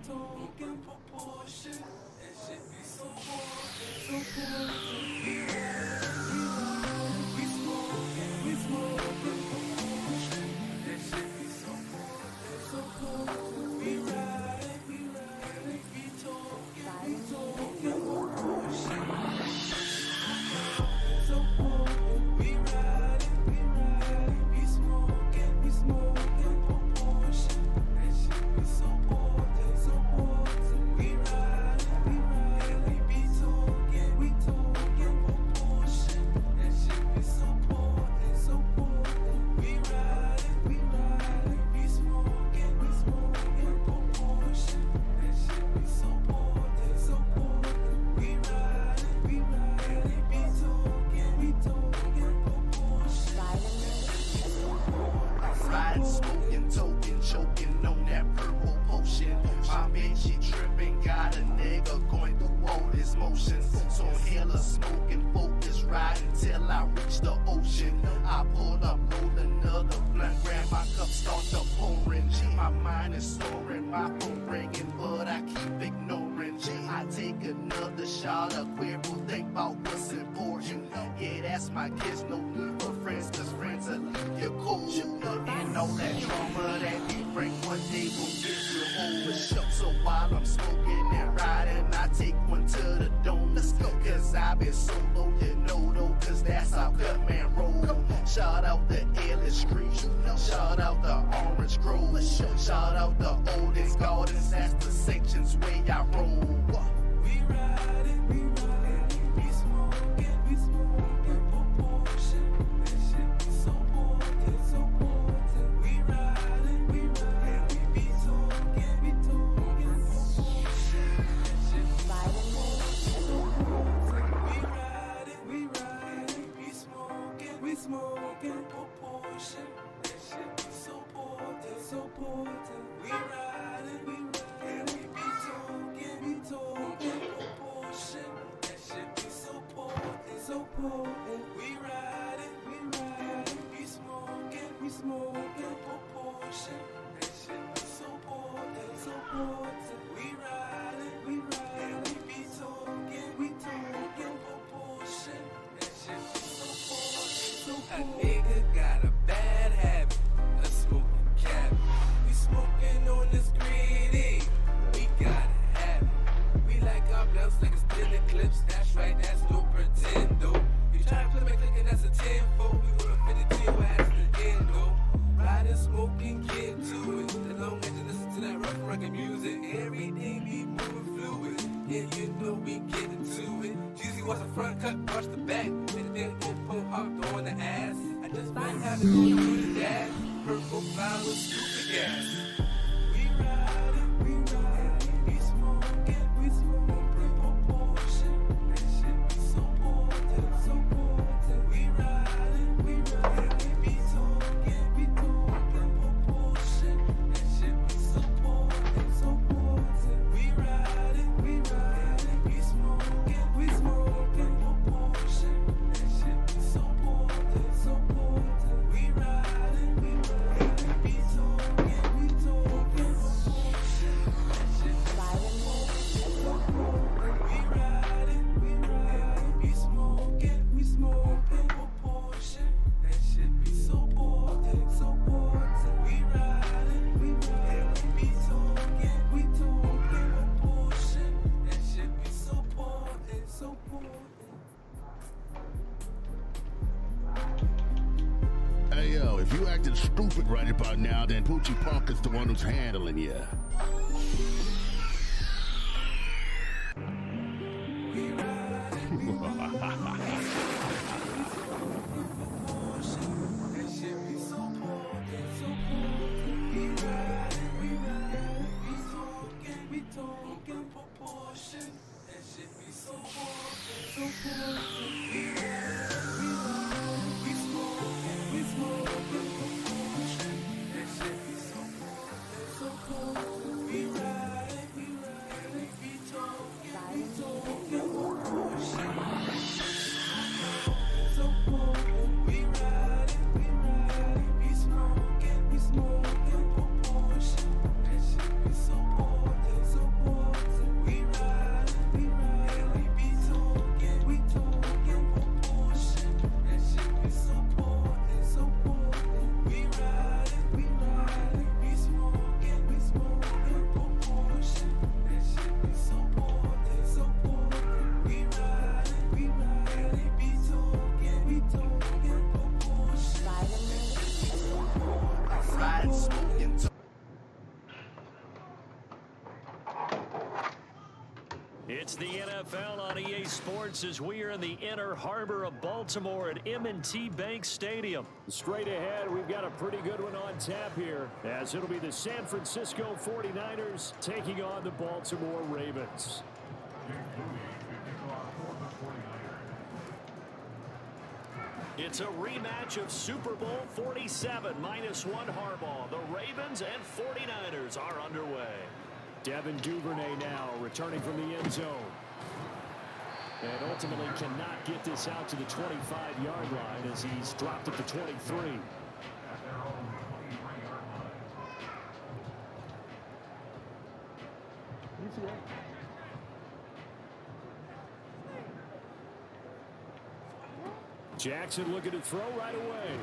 talking proportion. That shit be so important, so important. We ride, we smoking proportion. That shit be so important, so important. We ride, we talking proportion. So important. We ride, we smoking proportion. That shit be so important, so important. We ride, we talking proportion. That shit be so important, so important. We ride, we smoking proportion. That shit be so important, so important. We ride, we talking proportion. Riding, smoking, token, choking on that purple potion. My bitch, she tripping, got a nigga going through all his motions. So inhaler, smoking, focus, riding till I reach the ocean. I pulled up, rolled another blunt, grab my cup, start the pouring. My mind is soaring, my phone ringing, but I keep ignoring. I take another shot of queerful, think about what's important. Yeah, that's my kids, no need for friends, cause friends will leave you cold. And all that trauma that they bring one day will get you old. So while I'm smoking and riding, I take one to the dome. Let's go, cause I've been solo, you know though, cause that's how Cutman roll. Shout out the Ellis Street, shout out the Orange Grove, shout out the oldest gardens, that's the sections where I roll. We ride, we smoking proportion. That shit be so important, so important. We ride, we be talking proportion. That shit be so important. We ride, we smoking proportion. That shit be so important, so important. We ride, we be talking proportion. That shit be so important, so important. We ride, we smoking proportion. That shit be so important, so important. We ride, we be talking proportion. That shit be so important, so important. A nigga got a bad habit of smoking cabbage. We smoking on this greedy. We gotta have it. We like our blunts like it's still eclipse. That's right, that's no pretendo. You try to play me clicking, that's a 10-4. We gonna fit it to your ass in the end, though. Riding, smoking, get to it. The long as you listen to that rough rugged music, everything be moving fluid. Yeah, you know we get into it. Jeezy was a front cut, watch the back. And then go hopped on the ass. I just might have to go through the dash. Purple flowers, stupid gas. We ride, we smoking proportion. That shit be so important, so important. We ride, we be talking proportion. That shit be so important, so important. We ride, we smoking proportion. That shit be so important, so important. We ride, we be talking proportion. That shit be so important. We ride, we smoking proportion. That shit be so important, so important. We ride, we be talking proportion. That shit be so important, so important. Hey yo, if you acting stupid right about now, then Poochie Punk is the one who's handling you. We ride, that shit be so important, so important. We ride, we talking proportion. That shit be so important, so important. We ride, we smoking proportion. That shit be so important, so important. We ride. riding, smoking. It's the NFL on EA Sports as we are in the inner harbor of Baltimore at M&T Bank Stadium. Straight ahead, we've got a pretty good one on tap here, as it'll be the San Francisco 49ers taking on the Baltimore Ravens. It's a rematch of Super Bowl 47 -1 Harbaugh. The Ravens and 49ers are underway. Devin Duvernay now returning from the end zone. And ultimately cannot get this out to the 25-yard line as he's dropped at the 23. Jackson looking to throw right away.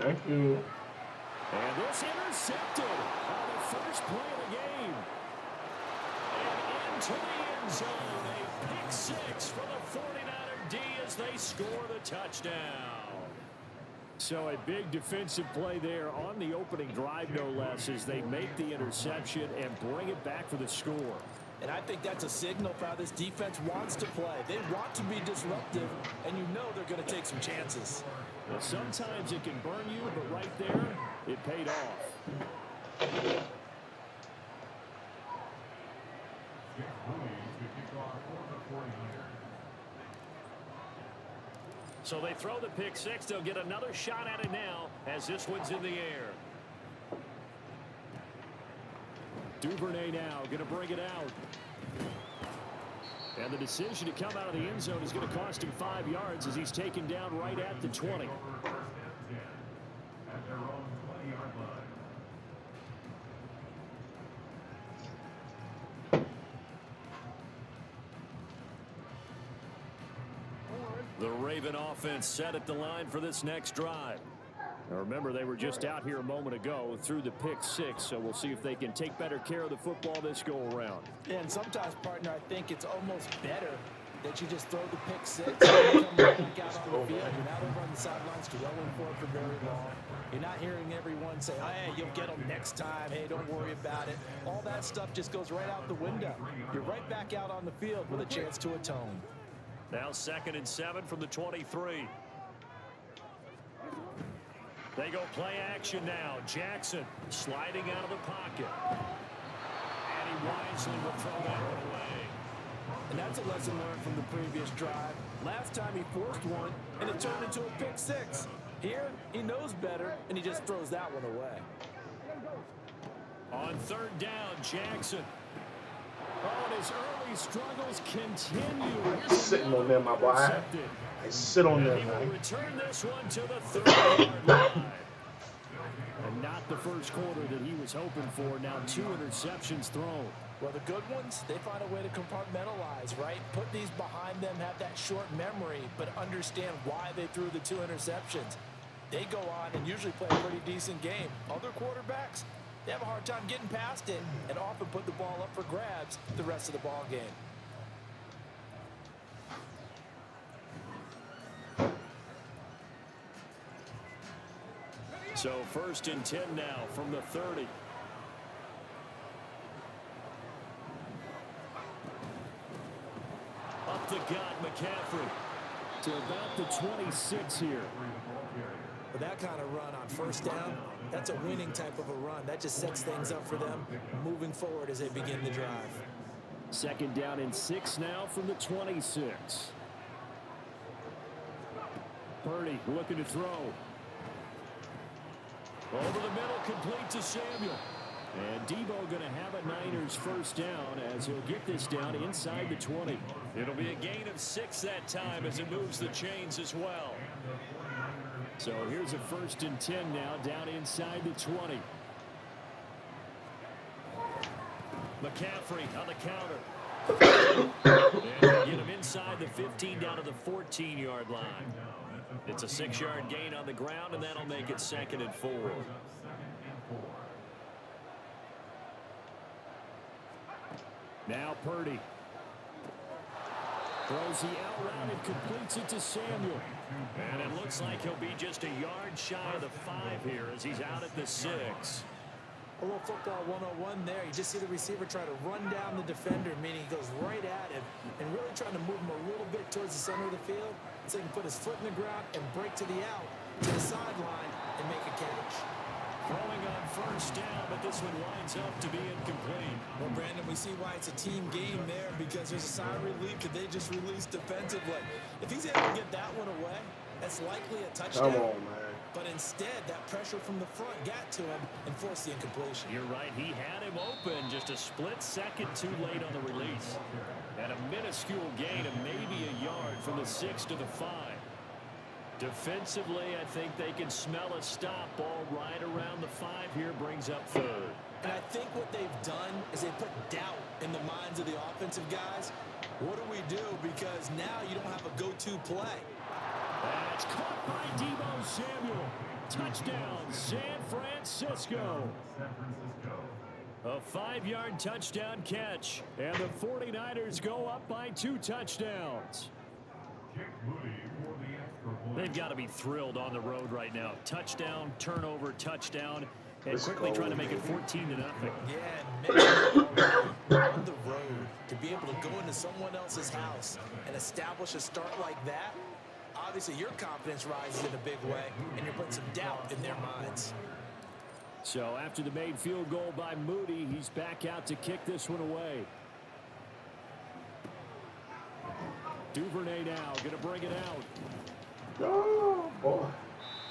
Thank you. And this intercepted on the first play of the game. And into the end zone, a pick six for the 49er D as they score the touchdown. So a big defensive play there on the opening drive, no less, as they make the interception and bring it back for the score. And I think that's a signal for how this defense wants to play. They want to be disruptive, and you know they're going to take some chances. Well, sometimes it can burn you, but right there, it paid off. So they throw the pick six. They'll get another shot at it now as this one's in the air. Duvernay now going to bring it out. And the decision to come out of the end zone is going to cost him 5 yards as he's taken down right at the 20. The Raven offense set at the line for this next drive. Now remember, they were just out here a moment ago through the pick six, so we'll see if they can take better care of the football this go around. And sometimes, partner, I think it's almost better that you just throw the pick six and come right back out on the field. You're not over on the sidelines dwelling for it for very long. You're not hearing everyone say, oh, hey, you'll get them next time. Hey, don't worry about it. All that stuff just goes right out the window. You're right back out on the field with a chance to atone. Now 2nd and 7 from the 23. They go play action now. Jackson sliding out of the pocket. And he wisely will throw that one away. And that's a lesson learned from the previous drive. Last time he forced one, and it turned into a pick six. Here, he knows better, and he just throws that one away. On 3rd down, Jackson. Oh, and his early struggles continue. Sitting on there, my boy. I sit on there, He will man. return this one to the 30-yard line. And not the first quarter that he was hoping for. Now 2 interceptions thrown. Well, the good ones, they find a way to compartmentalize, right? Put these behind them, have that short memory, but understand why they threw the 2 interceptions. They go on and usually play a pretty decent game. Other quarterbacks, they have a hard time getting past it and often put the ball up for grabs the rest of the ball game. So 1st and 10 now from the 30. Up the gut, McCaffrey. To about the 26 here. With that kind of run on 1st down, that's a winning type of a run. That just sets things up for them moving forward as they begin the drive. 2nd down and 6 now from the 26. Purdy looking to throw. Over the middle, complete to Samuel. And Debo going to have a Niners 1st down as he'll get this down inside the 20. It'll be a gain of 6 that time as it moves the chains as well. So here's a 1st and 10 now down inside the 20. McCaffrey on the counter. And get him inside the 15 down to the 14-yard line. It's a 6-yard gain on the ground, and that'll make it 2nd and 4. Now Purdy. Throws the out route and completes it to Samuel. And it looks like he'll be just a yard shy of the 5 here as he's out at the 6. A little football 101 there. You just see the receiver try to run down the defender, meaning he goes right at him and really trying to move him a little bit towards the center of the field so he can put his foot in the ground and break to the out, to the sideline, and make a catch. Throwing on first down, but this one winds up to be incomplete. Well, Brandon, we see why it's a team game there because there's a sigh of relief that they just released defensively. If he's able to get that one away, that's likely a touchdown. Come on, man. But instead, that pressure from the front got to him and forced the incompletion. You're right. He had him open just a split second too late on the release. And a minuscule gain of maybe a yard from the 6 to the 5. Defensively, I think they can smell a stop. Ball right around the 5 here brings up 3rd. And I think what they've done is they put doubt in the minds of the offensive guys. What do we do? Because now you don't have a go-to play. That's caught by Deebo Samuel. Touchdown, San Francisco. A 5-yard touchdown catch. And the 49ers go up by 2 touchdowns. They've got to be thrilled on the road right now. Touchdown, turnover, touchdown, and quickly trying to make it 14-0. Yeah, on the road, to be able to go into someone else's house and establish a start like that, obviously your confidence rises in a big way, and you're putting some doubt in their minds. So after the made field goal by Moody, he's back out to kick this one away. Duvernay now going to bring it out. Oh, boy.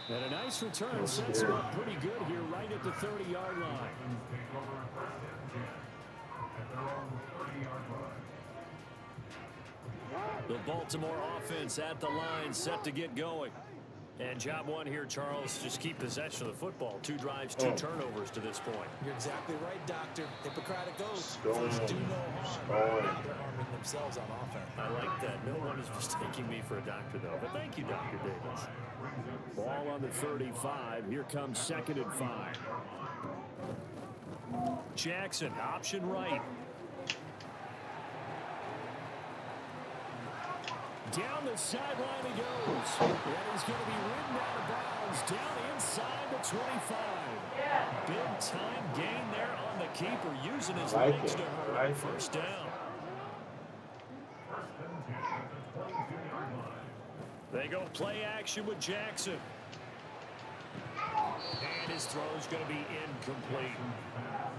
And a nice return sets him up pretty good here right at the 30-yard line. The Baltimore offense at the line set to get going. And job one here, Charles, just keep possession of the football. 2 drives, 2 turnovers to this point. You're exactly right, Doctor. Hippocratic oath. First do no harm. Now they're harming themselves on offense. I like that. No one is mistaking me for a doctor, though. But thank you, Dr. Davis. Ball on the 35. Here comes 2nd and 5. Jackson, option right. Down the sideline he goes. And he's going to be ridden out of bounds down inside the 25. Big time gain there on the keeper, using his legs to hurt. First down. They go play action with Jackson. And his throw is going to be incomplete.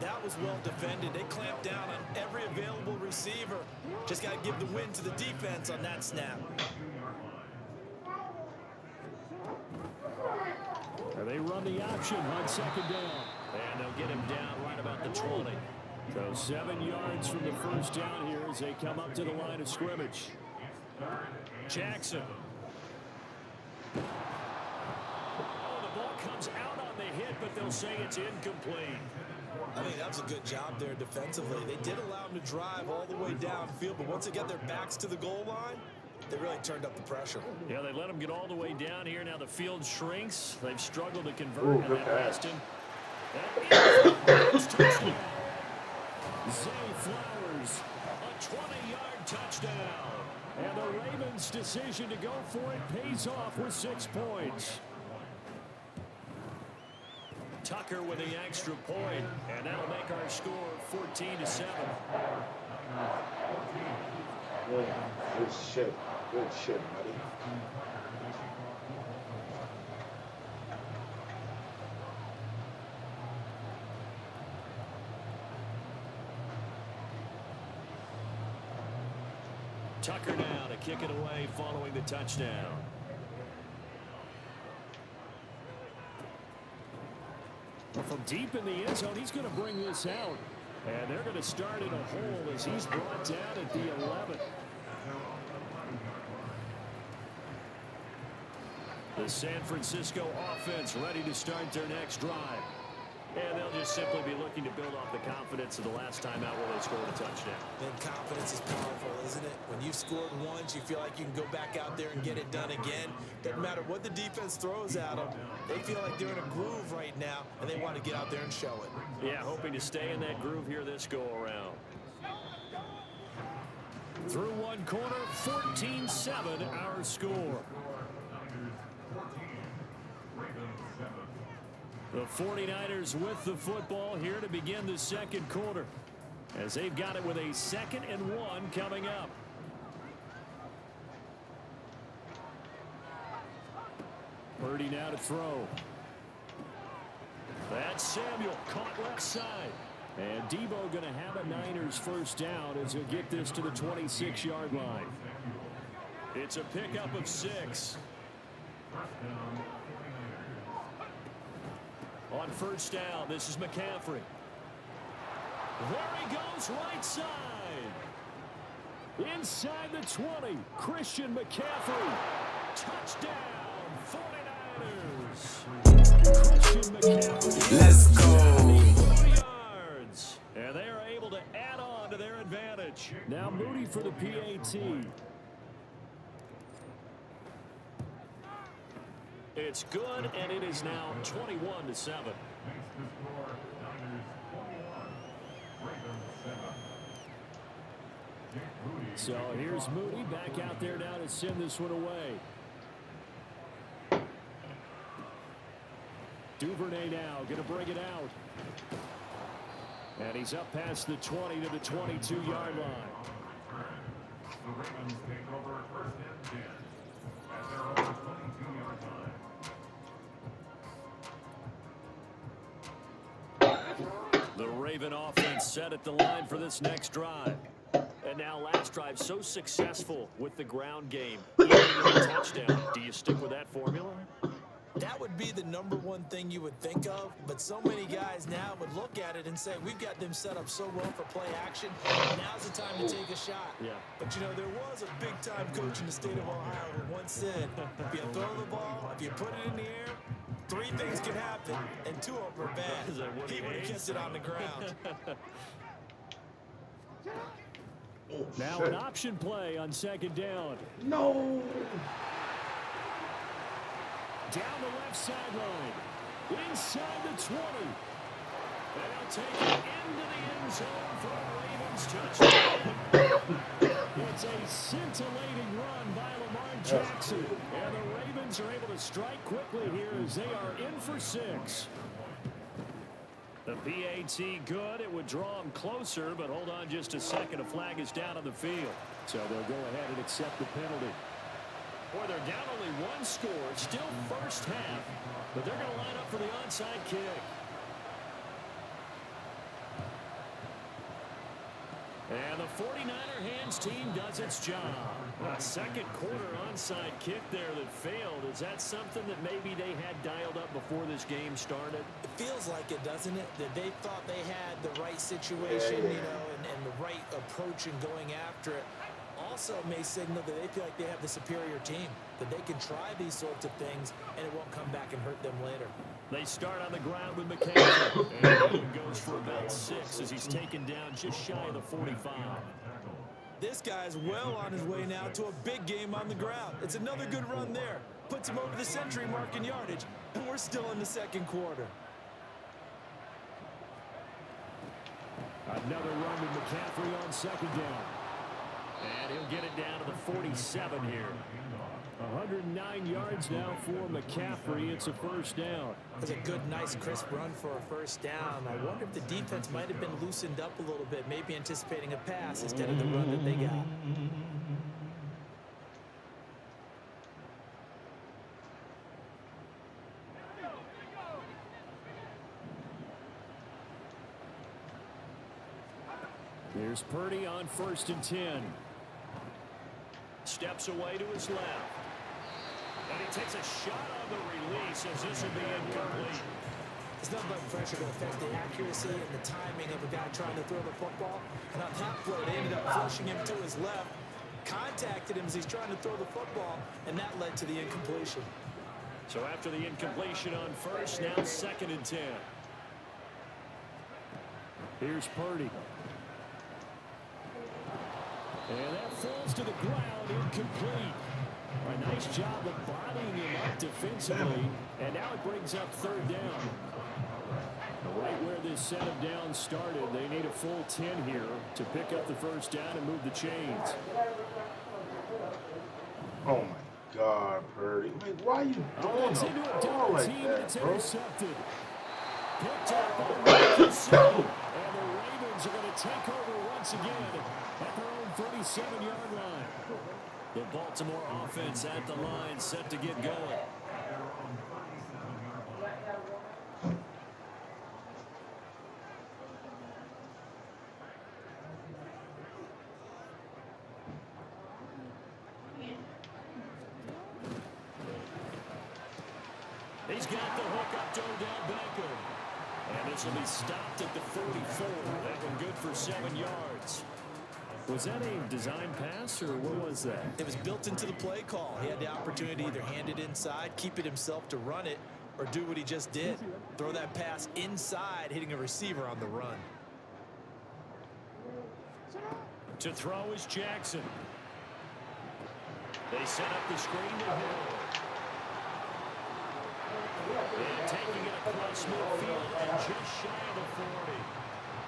That was well defended. They clamped down on every available receiver. Just got to give the win to the defense on that snap. And they run the option on 2nd down. And they'll get him down right about the 20. So 7 yards from the first down here as they come up to the line of scrimmage. Jackson. Oh, the ball comes out on the hit, but they'll say it's incomplete. I think that was a good job there defensively. They did allow him to drive all the way downfield, but once they got their backs to the goal line, they really turned up the pressure. Yeah, they let him get all the way down here. Now the field shrinks. They've struggled to convert, and that lost him. Touchdown. Zay Flowers, a 20-yard touchdown. And the Ravens' decision to go for it pays off with 6 points. Tucker with the extra point, and that'll make our score 14-7. Good shit. Good shit, buddy. Tucker now to kick it away following the touchdown. From deep in the end zone, he's going to bring this out. And they're going to start in a hole as he's brought down at the 11. The San Francisco offense ready to start their next drive. And they'll just simply be looking to build off the confidence of the last time out where they scored a touchdown. And confidence is powerful, isn't it? When you've scored once, you feel like you can go back out there and get it done again. Doesn't matter what the defense throws at them. They feel like they're in a groove right now, and they want to get out there and show it. Yeah, hoping to stay in that groove here this go-around. Through one quarter, 14-7 our score. The 49ers with the football here to begin the second quarter, as they've got it with a 2nd and 1 coming up. Purdy now to throw. That's Samuel caught left side. And Debo going to have a Niners first down as he'll get this to the 26-yard line. It's a pickup of 6. On first down, this is McCaffrey. There he goes, right side. Inside the 20, Christian McCaffrey. Touchdown, 49ers. Christian McCaffrey. Let's go. 4 yards. And they are able to add on to their advantage. Now Moody for the PAT. It's good, and it is now 21-7. So here's Moody back out there now to send this one away. Duvernay now going to bring it out. And he's up past the 20 to the 22-yard line. The Ravens take over 1st and 10 at their own 22-yard line. The Raven offense set at the line for this next drive. And now last drive so successful with the ground game. Even with a touchdown. Do you stick with that formula? That would be the #1 thing you would think of, but so many guys now would look at it and say, we've got them set up so well for play action, now's the time to take a shot. Yeah. But, you know, there was a big-time coach in the state of Ohio who once said, if you throw the ball, if you put it in the air, 3 things can happen, and 2 of them are bad. He would have kept it on the ground. Now an option play on 2nd down. No. Down the left sideline. Inside the 20. They'll take it into the end zone for a Ravens touchdown. It's a scintillating run by Lamar Jackson. And the Ravens are able to strike quickly here as they are in for 6. The PAT good. It would draw them closer, but hold on just a second. A flag is down on the field. So they'll go ahead and accept the penalty. Boy, they're down only 1 score. It's still first half, but they're going to line up for the onside kick. And the 49er hands team does its job. A second quarter onside kick there that failed. Is that something that maybe they had dialed up before this game started? It feels like it, doesn't it? That they thought they had the right situation, you know, and the right approach in going after it. Also may signal that they feel like they have the superior team, that they can try these sorts of things and it won't come back and hurt them later. They start on the ground with McCaffrey, and he goes for about 6 as he's taken down just shy of the 45. This guy's well on his way now to a big game on the ground. It's another good run there. Puts him over the century mark in yardage, and we're still in the second quarter. Another run with McCaffrey on 2nd down. And he'll get it down to the 47 here. 109 yards now for McCaffrey. It's a first down. It's a good, nice, crisp run for a first down. I wonder if the defense might have been loosened up a little bit, maybe anticipating a pass instead of the run that they got. Here's Purdy on 1st and 10. Steps away to his left. And he takes a shot on the release as this will be incomplete. It's nothing but pressure to affect the accuracy and the timing of a guy trying to throw the football. And on that play, they ended up flushing him to his left, contacted him as he's trying to throw the football, and that led to the incompletion. So after the incompletion on 1st, now 2nd and 10. Here's Purdy. And that falls to the ground, incomplete. A nice job of bodying him up defensively. And now it brings up 3rd down. Right where this set of downs started. They need a full 10 here to pick up the first down and move the chains. Oh my God, Purdy. Like, why you doing a ball like that, bro? Intercepted. Picked up by Matthew City. And the Ravens are going to take over once again at their own 37-yard line. The Baltimore offense at the line, set to get going. He's got the hook up to Odell Beckham. And this will be stopped at the 44. That one good for 7 yards. Was that a design pass, or what was that? It was built into the play call. He had the opportunity to either hand it inside, keep it himself to run it, or do what he just did. Throw that pass inside, hitting a receiver on the run. To throw is Jackson. They set up the screen to Hill. And taking it across midfield and just shy of the 40.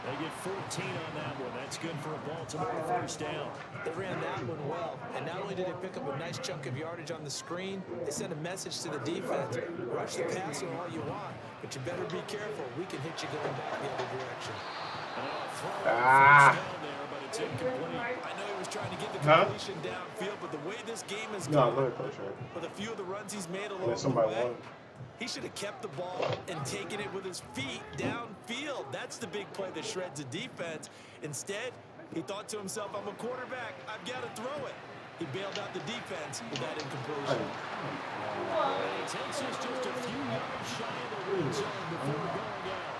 They get 14 on that one. That's good for a Baltimore first down. They ran that one well. And not only did they pick up a nice chunk of yardage on the screen, they sent a message to the defense. Rush the passer all you want, but you better be careful. We can hit you going back the other direction. First down there, but it's incomplete. I know he was trying to get the completion downfield, but the way this game is going, with a few of the runs he's made along the way, he should have kept the ball and taken it with his feet downfield. That's the big play that shreds the defense. Instead, he thought to himself, I'm a quarterback. I've got to throw it. He bailed out the defense with that incompletion. And he takes us just a few yards shy of the red zone before going out.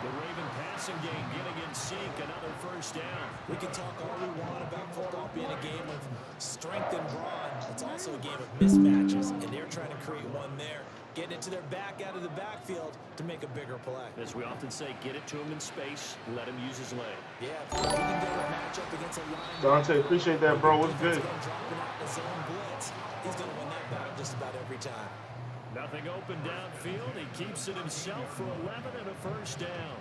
The Raven passing game getting in sync, another first down. We can talk all we want about football being a game of strength and brawn. It's also a game of mismatches, and they're trying to create one there. Getting it to their back out of the backfield to make a bigger play. As we often say, get it to him in space, let him use his leg. Yeah, if he can get a matchup against a line. Dante, appreciate that, bro. What's good? Dropping out the zone blitz. He's going to win that battle just about every time. Nothing open downfield. He keeps it himself for 11 and a first down.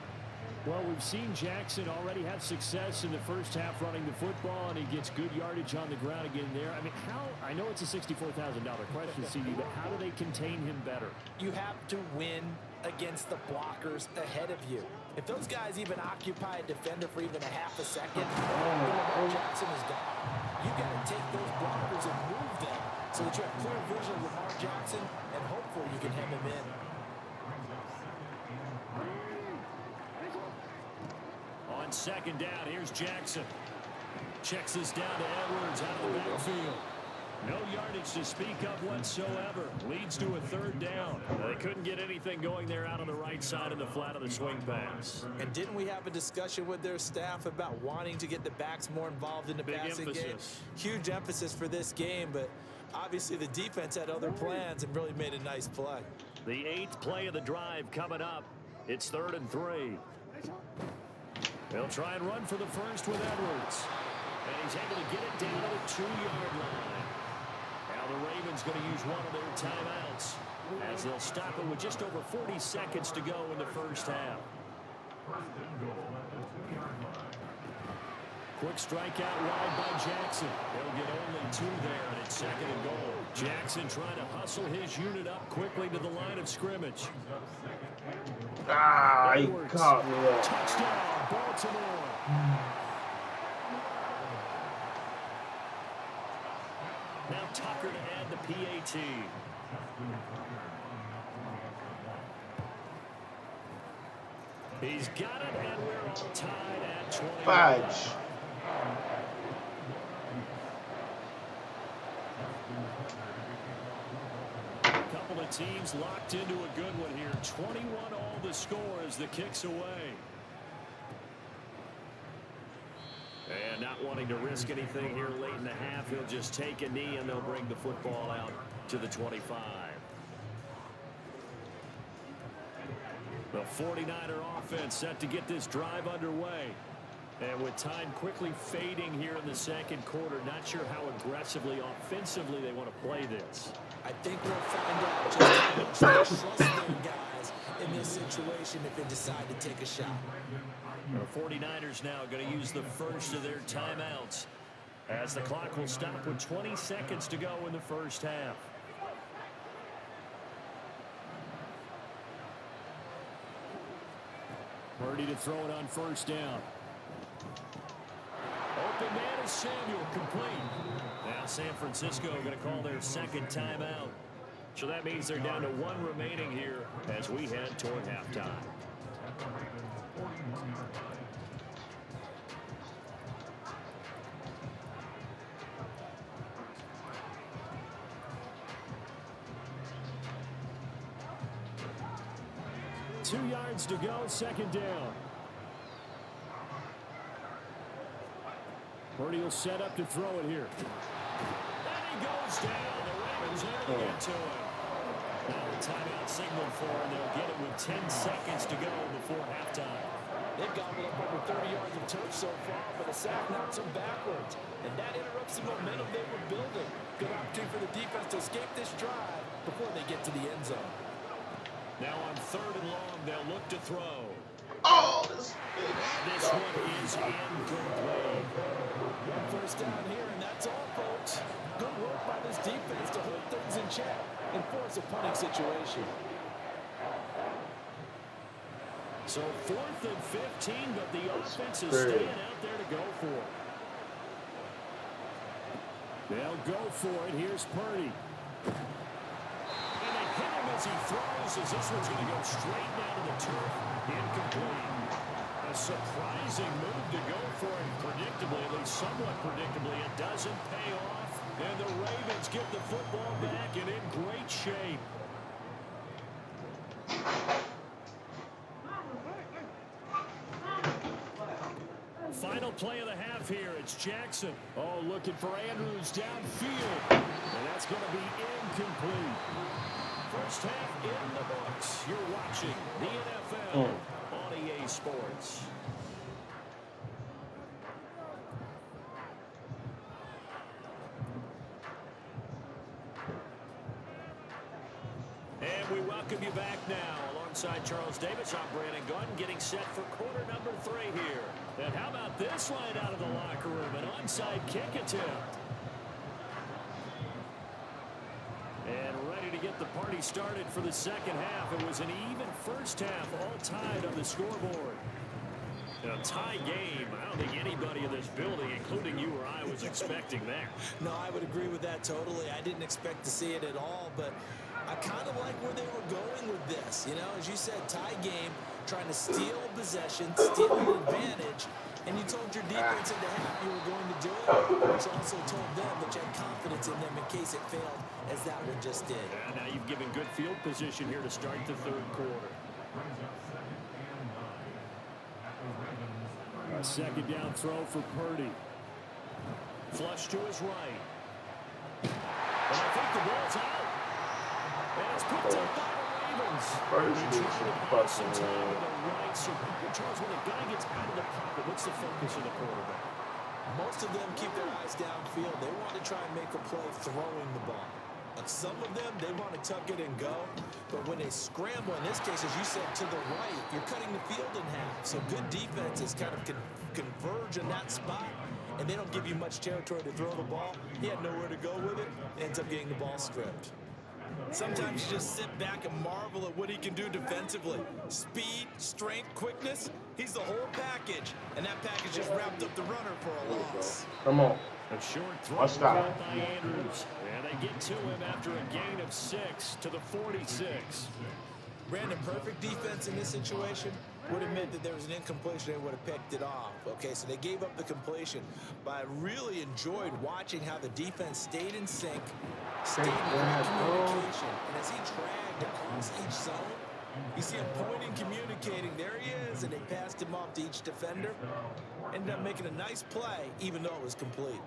Well, we've seen Jackson already have success in the first half running the football, and he gets good yardage on the ground again there. I mean, I know it's a $64,000 question, CD, but how do they contain him better? You have to win against the blockers ahead of you. If those guys even occupy a defender for even a half a second, Lamar Jackson is gone. You got to take those blockers and move them so that you have clear vision of Lamar Jackson, and hopefully you can hem him in. On second down, here's Jackson. Checks this down to Edwards out of the backfield. No yardage to speak of whatsoever. Leads to a third down. They couldn't get anything going there out on the right side of the flat of the swing pass. And didn't we have a discussion with their staff about wanting to get the backs more involved in the passing game? Huge emphasis for this game, but obviously the defense had other plans and really made a nice play. The 8th play of the drive coming up. It's 3rd and 3. They'll try and run for the first with Edwards. And he's able to get it down to the 2-yard line. Now the Ravens going to use one of their timeouts as they'll stop it with just over 40 seconds to go in the first half. Quick strike out wide by Jackson. They'll get only 2 there, and it's 2nd and goal. Jackson trying to hustle his unit up quickly to the line of scrimmage. He caught me up. Touchdown, Baltimore. Now Tucker to add the PAT. He's got it, and we're all tied at 20. Fudge. Couple of teams locked into a good one here. 21 all the score as the kick's away. And not wanting to risk anything here late in the half, he'll just take a knee and they'll bring the football out to the 25. The 49er offense set to get this drive underway. And with time quickly fading here in the second quarter, not sure how aggressively, offensively they want to play this. I think we'll find out just how much they trust their guys in this situation if they decide to take a shot. The 49ers now going to use the first of their timeouts as the clock will stop with 20 seconds to go in the first half. Purdy to throw it on first down. Open man is Samuel, complete. Now San Francisco going to call their second timeout. So that means they're down to one remaining here as we head toward halftime. 2 yards to go, second down. Purdy will set up to throw it here. And he goes down. The Ravens able to get to him. Now the timeout signaled for, and they'll get it with 10 seconds to go before halftime. They've gobbled up over 30 yards of turf so far, but a sack knocks them backwards. And that interrupts the momentum they were building. Good opportunity for the defense to escape this drive before they get to the end zone. Now on third and long, they'll look to throw. Oh, this one is incomplete. First down here, and that's all, folks. Good work by this defense to hold things in check and force a punting situation. So 4th and 15, but the offense is staying out there to go for it. They'll go for it. Here's Purdy. And they hit him as he throws, as this one's going to go straight down to the turf. Incomplete. A surprising move to go for it. Predictably, at least somewhat predictably, it doesn't pay off. And the Ravens get the football back and in great shape. Final play of the half here. It's Jackson. Oh, looking for Andrews downfield. And that's going to be incomplete. First half in the books. You're watching the NFL on EA Sports. And we welcome you back now. Alongside Charles Davis, I'm Brandon Gunn, getting set for quarter number 3 here. And how about this line out of the locker room? An onside kick attempt. And ready to get the party started for the second half. It was an even first half, all tied on the scoreboard. A tie game. I don't think anybody in this building, including you or I, was expecting that. No, I would agree with that totally. I didn't expect to see it at all, but I kind of like where they were going with this. You know, as you said, tie game, trying to steal possession, steal an advantage, and you told your defense in the half you were going to do it, which also told them that you had confidence in them in case it failed, as that one just did. And now you've given good field position here to start the third quarter. A second down throw for Purdy. Flush to his right. And I think the ball's out. And it's picked up by the Ravens. Charles, when a guy gets out of the pocket, what's the focus of the quarterback? Most of them keep their eyes downfield. They want to try and make a play throwing the ball. Some of them, they want to tuck it and go. But when they scramble, in this case, as you said, to the right, you're cutting the field in half. So good defenses kind of converge in that spot, and they don't give you much territory to throw the ball. He had nowhere to go with it, ends up getting the ball stripped. Sometimes you just sit back and marvel at what he can do defensively. Speed, strength, quickness, he's the whole package. And that package just wrapped up the runner for a loss. Come on. A short throw by Andrews. And they get to him after a gain of 6 to the 46. Brandon, perfect defense in this situation would have meant that there was an incompletion. They would have picked it off. Okay, so they gave up the completion. But I really enjoyed watching how the defense stayed in sync, stayed in communication. And as he dragged across each zone, you see him pointing, communicating. There he is, and they passed him off to each defender. Ended up making a nice play, even though it was complete.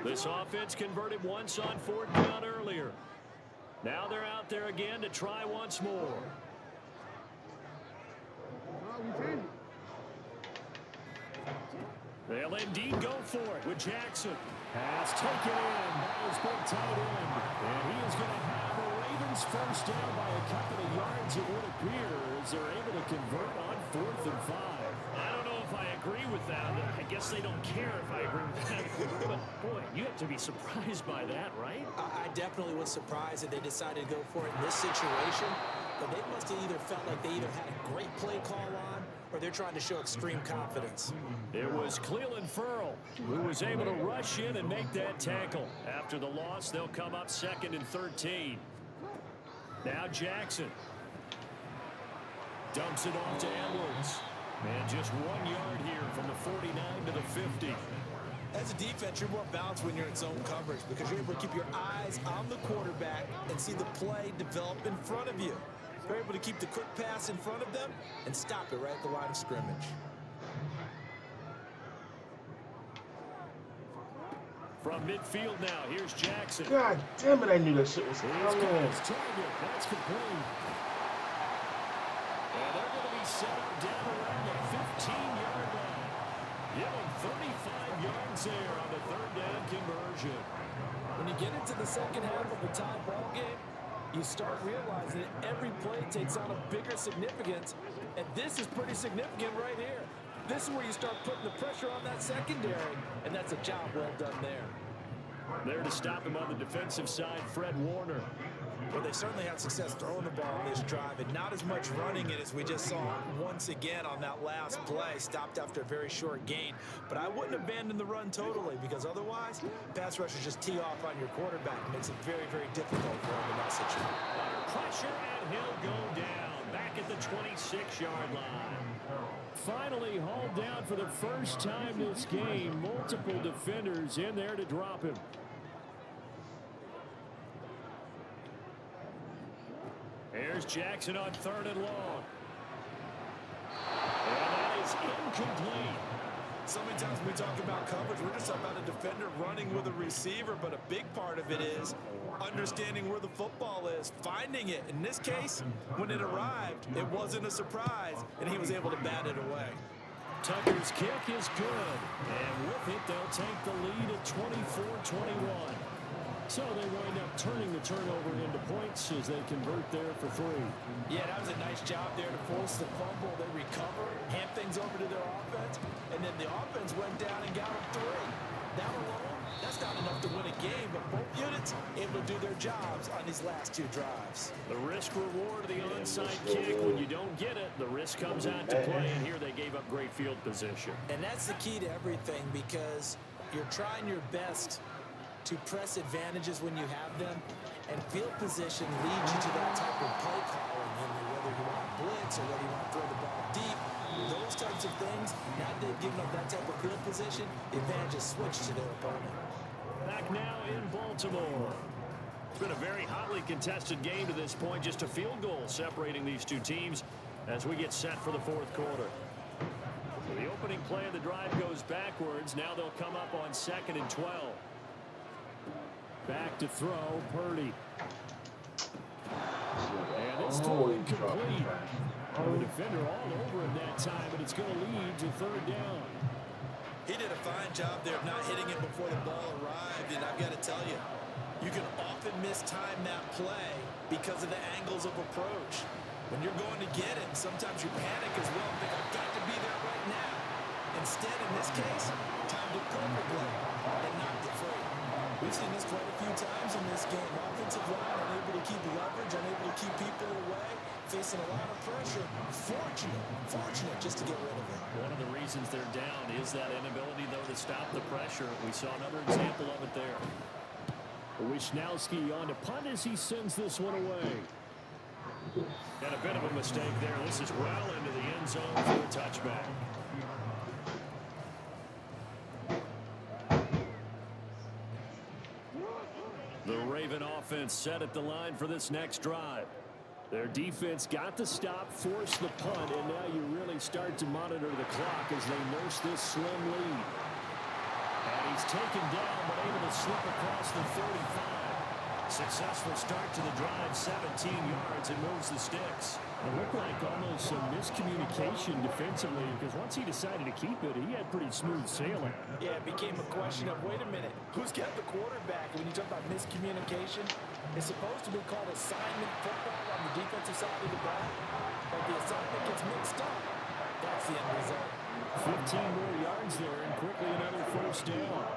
This offense converted once on 4th down earlier. Now they're out there again to try once more. They'll indeed go for it with Jackson. Pass taken in. Ball's been tight end. And he is going to have the Ravens first down by a couple of yards, it would appear, as they're able to convert on 4th and 5. I don't know if I agree with that. I guess they don't care if I agree with that. But, boy, you have to be surprised by that, right? I definitely was surprised that they decided to go for it in this situation. But they must have either felt like they either had a great play call on or they're trying to show extreme confidence. It was Cleveland Ferrell who was able to rush in and make that tackle. After the loss, they'll come up 2nd and 13. Now Jackson dumps it off to Edwards. And just 1 yard here from the 49 to the 50. As a defense, you're more balanced when you're in zone coverage because you're able to keep your eyes on the quarterback and see the play develop in front of you. You're able to keep the quick pass in front of them and stop it right at the line of scrimmage. From midfield now, here's Jackson. God damn it, I knew that shit was coming. That's complete. And they're going to be set up down around the 15-yard line. Give them 35 yards there on the 3rd down conversion. When you get into the second half of a tie ball game, you start realizing that every play takes on a bigger significance, and this is pretty significant right here. This is where you start putting the pressure on that secondary, and that's a job well done there. There to stop him on the defensive side, Fred Warner. Well, they certainly had success throwing the ball on this drive, and not as much running it as we just saw once again on that last play. Stopped after a very short gain. But I wouldn't abandon the run totally, because otherwise, pass rushers just tee off on your quarterback. It makes it very, very difficult for him in that situation. Under pressure, and he'll go down back at the 26-yard line. Finally hauled down for the first time this game. Multiple defenders in there to drop him. Here's Jackson on 3rd and long. And that is incomplete. So many times when we talk about coverage, we're just about a defender running with a receiver, but a big part of it is understanding where the football is, finding it. In this case, when it arrived, it wasn't a surprise, and he was able to bat it away. Tucker's kick is good, and with it, they'll take the lead at 24-21. So they wind up turning the turnover into points as they convert there for 3. Yeah, that was a nice job there to force the fumble. They recover, hand things over to their offense, and then the offense went down and got them 3. That alone, that's not enough to win a game, but both units able to do their jobs on these last 2 drives. The risk reward of the onside kick, when you don't get it, the risk comes out to play, and here they gave up great field position. And that's the key to everything, because you're trying your best to press advantages when you have them, and field position leads you to that type of play calling, whether you want to blitz or whether you want to throw the ball deep. Those types of things, now that they've given up that type of field position, the advantage is switched to their opponent. Back now in Baltimore. It's been a very hotly contested game to this point, just a field goal separating these two teams as we get set for the 4th quarter. So the opening play of the drive goes backwards. Now they'll come up on 2nd and 12. Back to throw, Purdy. And it's thrown incomplete. The defender all over him that time, but it's going to lead to 3rd down. He did a fine job there of not hitting it before the ball arrived, and I've got to tell you, you can often mistime that play because of the angles of approach. When you're going to get it, sometimes you panic as well and think, I've got to be there right now. Instead, in this case, timed it perfectly and knocked it free. We've seen this quite a few times in this game. Offensive line unable to keep leverage, unable to keep people away, facing a lot of pressure. Fortunate just to get rid of it. One of the reasons they're down is that inability, though, to stop the pressure. We saw another example of it there. Wisnowski on to punt as he sends this one away. And a bit of a mistake there. This is well into the end zone for a touchback. The Raven offense set at the line for this next drive. Their defense got the stop, forced the punt, and now you really start to monitor the clock as they nurse this slim lead. And He's taken down, but able to slip across the 35. Successful start to the drive, 17 yards, and moves the sticks. It looked like almost some miscommunication defensively, because once he decided to keep it, he had pretty smooth sailing. Yeah, it became a question of, wait a minute, who's got the quarterback? When you talk about miscommunication, it's supposed to be called assignment football on the defensive side of the ball. But the assignment gets mixed up. That's the end result. 15 more yards there, and quickly another first down.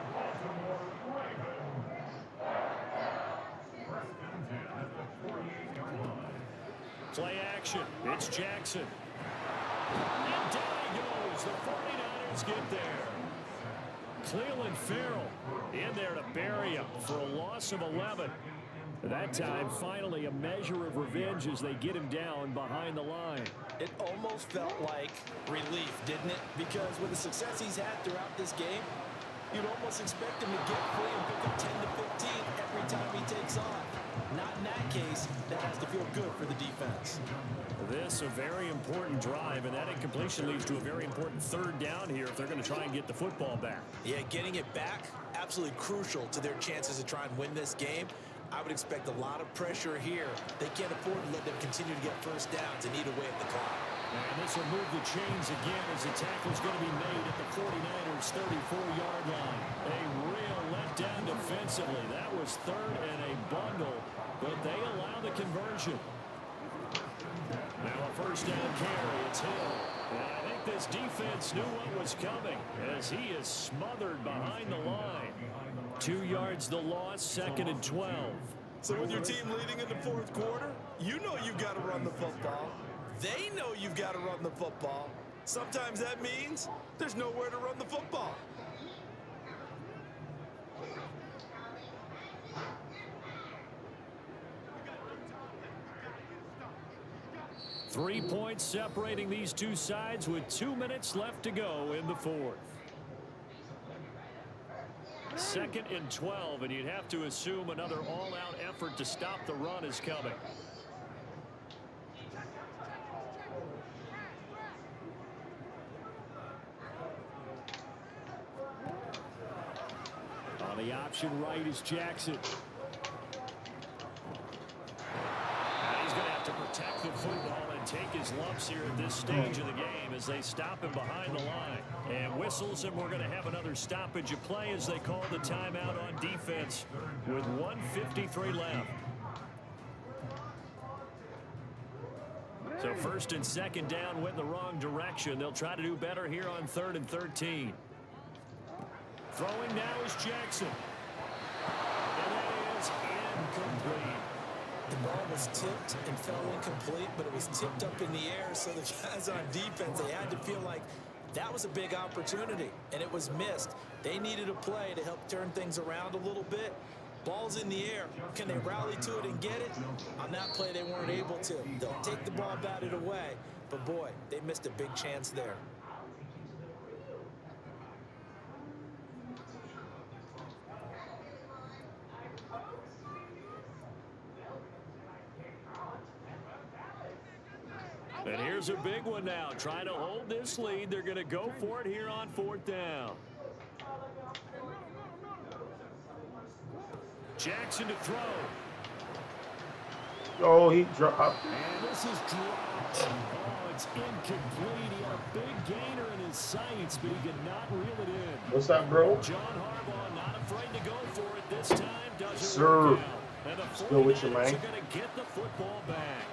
Play action. It's Jackson. And down he goes. The 49ers get there. Cleveland Farrell in there to bury him for a loss of 11. That time, finally, a measure of revenge as they get him down behind the line. It almost felt like relief, didn't it? Because with the success he's had throughout this game, you'd almost expect him to get free and pick up 10 to 15 every time he takes off. Not in that case. That has to feel good for the defense. This a very important drive, and that incompletion leads to a very important third down here if they're going to try and get the football back. Yeah, getting it back, absolutely crucial to their chances to try and win this game. I would expect a lot of pressure here. They can't afford to let them continue to get first downs and eat away at the clock. And this will move the chains again as the tackle's going to be made at the 49ers' 34-yard line. A real letdown defensively. That was third and a bundle, but they allow the conversion. Now a first down carry. It's Hill. And I think this defense knew what was coming as he is smothered behind the line. 2 yards the loss, 2nd and 12. So with your team leading in the fourth quarter, you know you've got to run the football. They know you've got to run the football. Sometimes that means there's nowhere to run the football. Three points separating these two sides with 2 minutes left to go in the fourth. 2nd and 12, and you'd have to assume another all-out effort to stop the run is coming. On the option right is Jackson. He's going to have to protect the football and take his lumps here at this stage of the game as they stop him behind the line. And whistles, and we're going to have another stoppage of play as they call the timeout on defense with 1:53 left. So 1st and 2nd down went in the wrong direction. They'll try to do better here on 3rd and 13. Throwing now is Jackson. And that is incomplete. The ball was tipped and fell incomplete, but it was tipped up in the air, so the guys on defense, they had to feel like that was a big opportunity, and it was missed. They needed a play to help turn things around a little bit. Ball's in the air. Can they rally to it and get it? On that play, they weren't able to. They'll take the ball, bat it away, but boy, they missed a big chance there. And here's a big one now. Trying to hold this lead. They're going to go for it here on 4th down. Jackson to throw. Oh, he dropped. And this is dropped. Oh, it's incomplete. He had a big gainer in his sights, but he could not reel it in. What's that, bro? John Harbaugh not afraid to go for it this time. Doesn't Sir. work out. And the 49ers with you, man. are going to get the football back.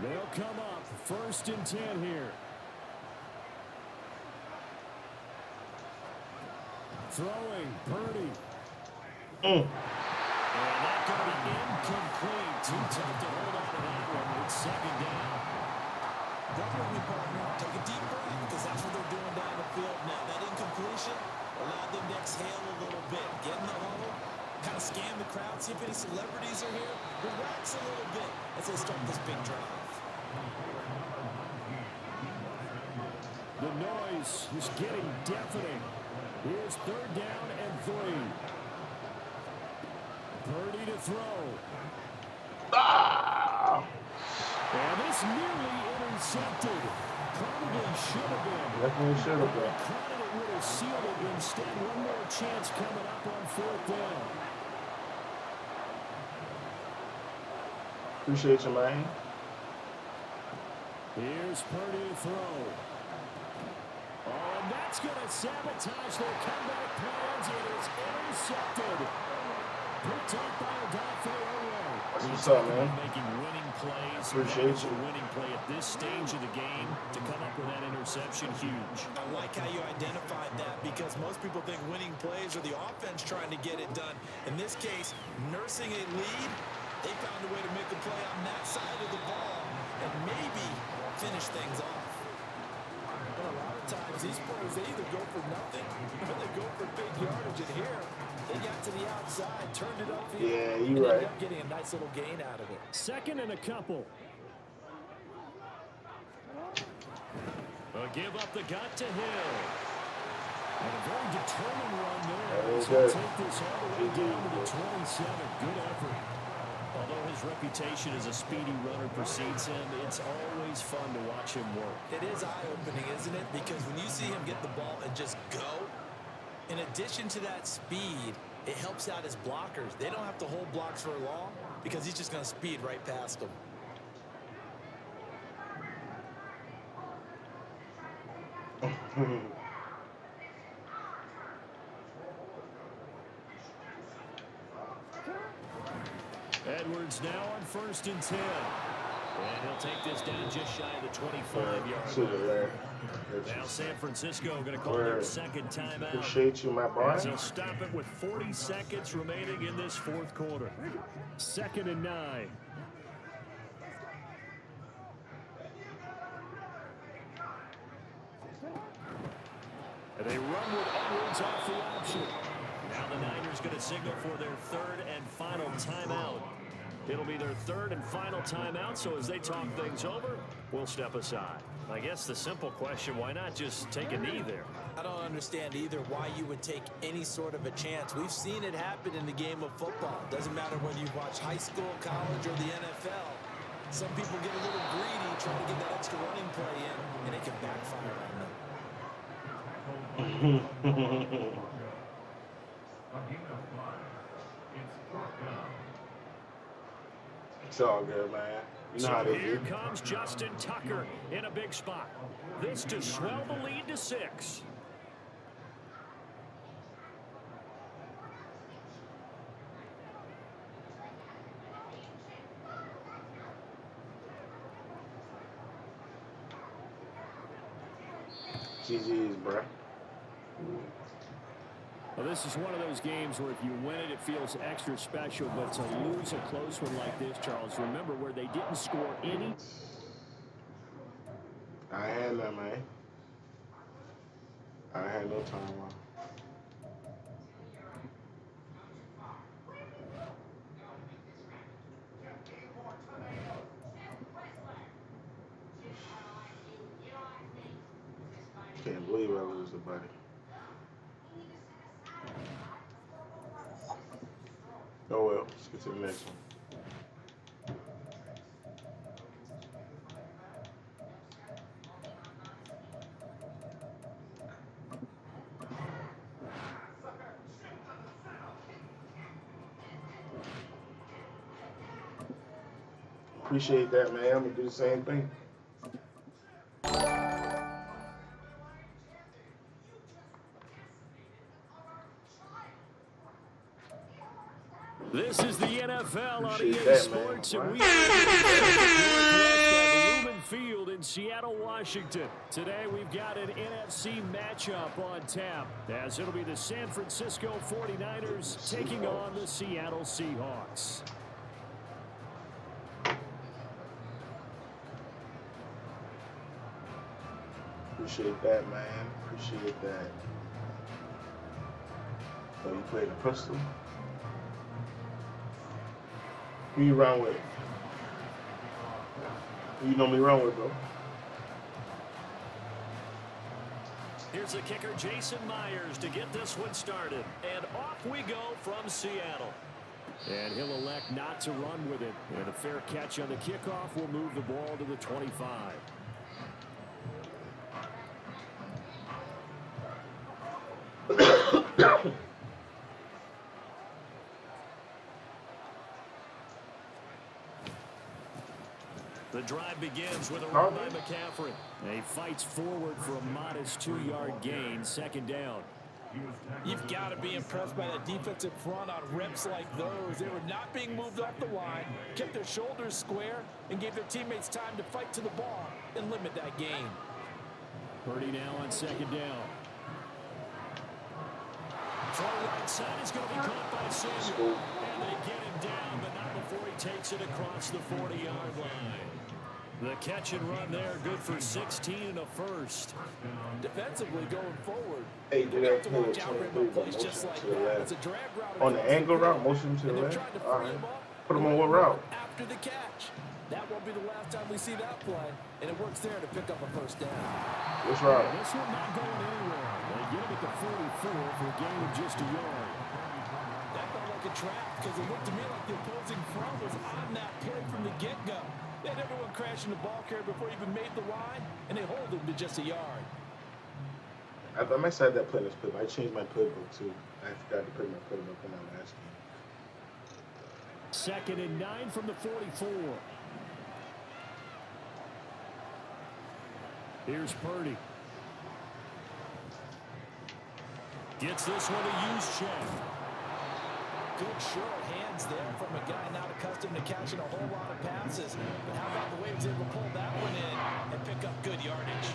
They'll come up 1st and 10 here. Throwing, Purdy. And that's going to be incomplete. Too tough to hold on to that one. It's 2nd down. Don't let me, partner. Take a deep breath, because that's what they're doing down the field now. That incompletion allowed them to exhale a little bit. Get in the huddle, kind of scan the crowd, see if any celebrities are here. Relax a little bit as they start this big drive. The noise is getting deafening. Here's 3rd down and 3. Purdy to throw. Ah! And this nearly intercepted. Probably should have been. Definitely should have been. Caught it, it would have sealed it. Instead, one more chance coming up on 4th down. Appreciate you, man. Here's Purdy to throw. Oh, and that's going to sabotage their comeback plans. It is intercepted. Picked up by Adolfo. That's what's up, man. Making winning plays. Appreciate you. A winning play at this stage of the game to come up with that interception, huge. I like how you identified that because most people think winning plays are the offense trying to get it done. In this case, nursing a lead, they found a way to make a play on that side of the ball and maybe finish things off. But a lot of times, these players, they either go for nothing or they go for big yardage. And here, they got to the outside, turned it up. Yeah, you're right. Ended up getting a nice little gain out of it. 2nd and a couple. Give up the gut to Hill. And a very determined run there. So we'll take this all the way down to the 27. Good effort. Although his reputation as a speedy runner precedes him, it's always fun to watch him work. It is eye-opening, isn't it? Because when you see him get the ball and just go, in addition to that speed, it helps out his blockers. They don't have to hold blocks for long because he's just going to speed right past them. Edwards now on 1st and 10. And he'll take this down just shy of the 25-yard line. Now San Francisco going to call their 2nd timeout. Appreciate you, my boy. They'll stop it with 40 seconds remaining in this 4th quarter. 2nd and 9. And they run with Edwards off the option. Now the Niners going to signal for their 3rd and final timeout. It'll be their 3rd and final timeout, so as they talk things over, we'll step aside. I guess the simple question, why not just take a knee there? I don't understand either why you would take any sort of a chance. We've seen it happen in the game of football. Doesn't matter whether you watch high school, college, or the NFL. Some people get a little greedy trying to get that extra running play in, and it can backfire on them. It's all good, man. You know how So they here do. comes Justin Tucker in a big spot. This to swell the lead to 6. GG's, bro. Well, this is one of those games where if you win it, it feels extra special. But to lose a close one like this, Charles, remember where they didn't score any. I had that, man. I had no time off. Can't believe I lose the buddy. Oh well, let's get to the next one. Appreciate that, man. I'm gonna do the same thing. This is the NFL on Appreciate EA that, Sports, man. and we are at Lumen Field in Seattle, Washington. Today we've got an NFC matchup on tap, as it'll be the San Francisco 49ers taking on the Seattle Seahawks. Appreciate that, man. Appreciate that. So you played the pistol? Who you run with? Who you normally run with, bro? Here's the kicker, Jason Myers, to get this one started. And off we go from Seattle. And he'll elect not to run with it. And a fair catch on the kickoff will move the ball to the 25. The drive begins with a run by McCaffrey. And he fights forward for a modest 2-yard gain, 2nd down. You've got to be impressed by that defensive front on reps like those. They were not being moved off the line, kept their shoulders square, and gave their teammates time to fight to the ball and limit that gain. Purdy now on 2nd down. Throw right side is going to be caught by Samuel. And they get him down, but not before he takes it across the 40-yard line. The catch and run there, good for 16 and a first. Defensively going forward. Hey, do that play with 23, but motion to the left. On the angle route, motion to the left. All right. Put him on what route? After the catch. That won't be the last time we see that play, and it works there to pick up a first down. Which route? This one not going anywhere. They get him at the 44 for a gain of just a yard. That felt like a trap because it looked to me like the opposing front was on that play from the get-go. They had everyone crashing the ball carrier before he even made the line, and they hold him to just a yard. I must have that play in this playbook. I changed my playbook too. I forgot to put my playbook in my last game. 2nd and 9 from the 44. Here's Purdy. Gets this one a use check. Good sure hands there from a guy not accustomed to catching a whole lot of passes. But how about the way he was able to pull that one in and pick up good yardage?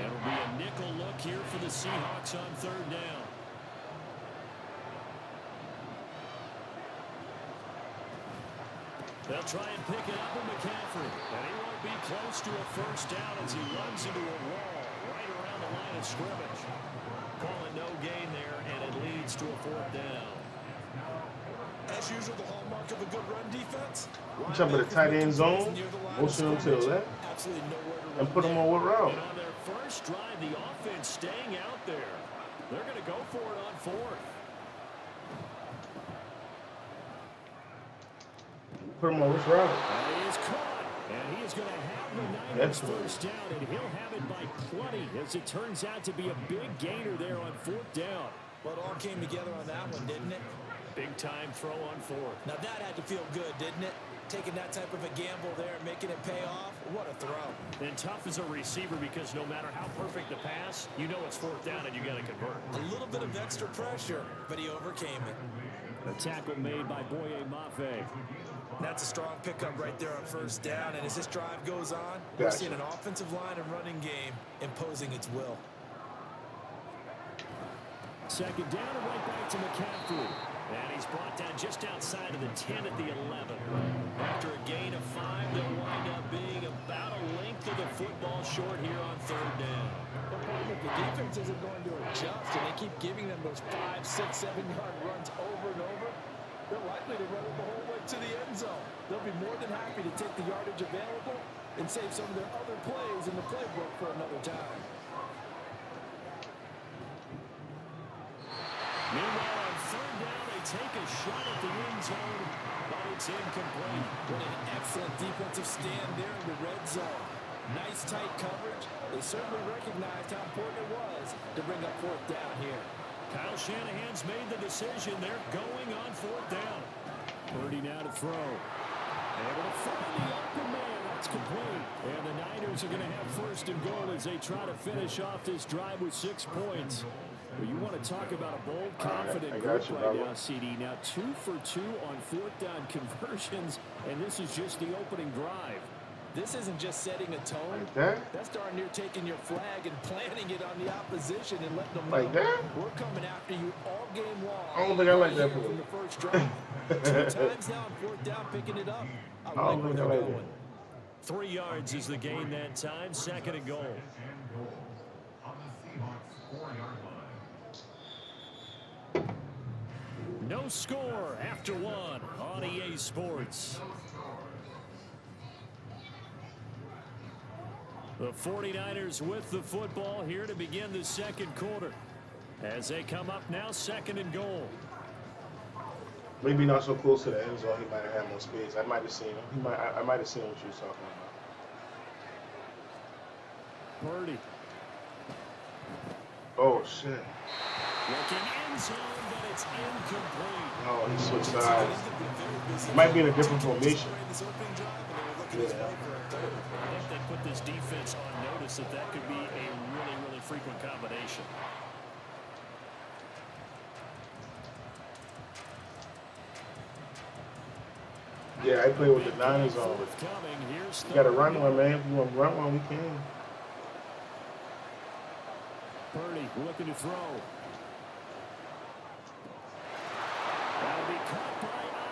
It'll be a nickel look here for the Seahawks on 3rd down. They'll try and pick it up with McCaffrey. And he won't be close to a first down as he runs into a wall right around the line of scrimmage. Calling no gain there, and it leads to a 4th down. As usual, the hallmark of a good run defense. You talking about the tight end zone? Motion him to the left. Absolutely nowhere to run. And put him on what route? And on their first drive, the offense staying out there. They're going to go for it on 4th. Put him on which route? And he is caught. And he is going to have the Niners first down, and he'll have it by plenty, as it turns out to be a big gainer there on 4th down. Well, it all came together on that one, didn't it? Big-time throw on 4th. Now that had to feel good, didn't it? Taking that type of a gamble there and making it pay off. What a throw. And tough as a receiver because no matter how perfect the pass, you know it's 4th down and you got to convert. A little bit of extra pressure, but he overcame it. A tackle made by Boye Mafe. That's a strong pickup right there on first down. And as this drive goes on, we're seeing an offensive line and running game imposing its will. 2nd down and right back to McCaffrey. And he's brought down just outside of the 10 at the 11. After a gain of 5, they'll wind up being about a length of the football short here on 3rd down. But the defense isn't going to adjust, and they keep giving them those 5, 6, 7-yard runs over and over. They're likely to run it the whole way to the end zone. They'll be more than happy to take the yardage available and save some of their other plays in the playbook for another time. Meanwhile, on 3rd down, they take a shot at the end zone, but it's incomplete. What an excellent defensive stand there in the red zone. Nice tight coverage. They certainly recognized how important it was to bring up 4th down here. Kyle Shanahan's made the decision. They're going on 4th down. Purdy now to throw. Able to find the open man. That's complete. And the Niners are going to have 1st and goal as they try to finish off this drive with 6 points. Well, you want to talk about a bold, confident group right now, CD. Now 2 for 2 on 4th down conversions, and this is just the opening drive. This isn't just setting a tone. Like that? That's darn near taking your flag and planting it on the opposition and letting them know Like that? we're coming after you all game long. I don't think I like that play. From the first drive. 2 times now on 4th down, picking it up. I like where they're going. 3 yards is the gain that time. 2nd and goal. On the Seahawks 4-yard line. No score after 1 on EA Sports. The 49ers with the football here to begin the 2nd quarter. As they come up now, 2nd and goal. Maybe not so close to the end zone. He might have had more space. I might have seen him. I might have seen what you was talking about. Purdy. Oh shit. Looking end zone, but it's incomplete. Oh, he switched sides. He might be in a different formation. Yeah. I think they put this defense on notice that could be a really, really frequent combination. Yeah, I play with the Niners on. You got to run one, man. If you want to run one, we can. Purdy looking to throw. That'll be caught by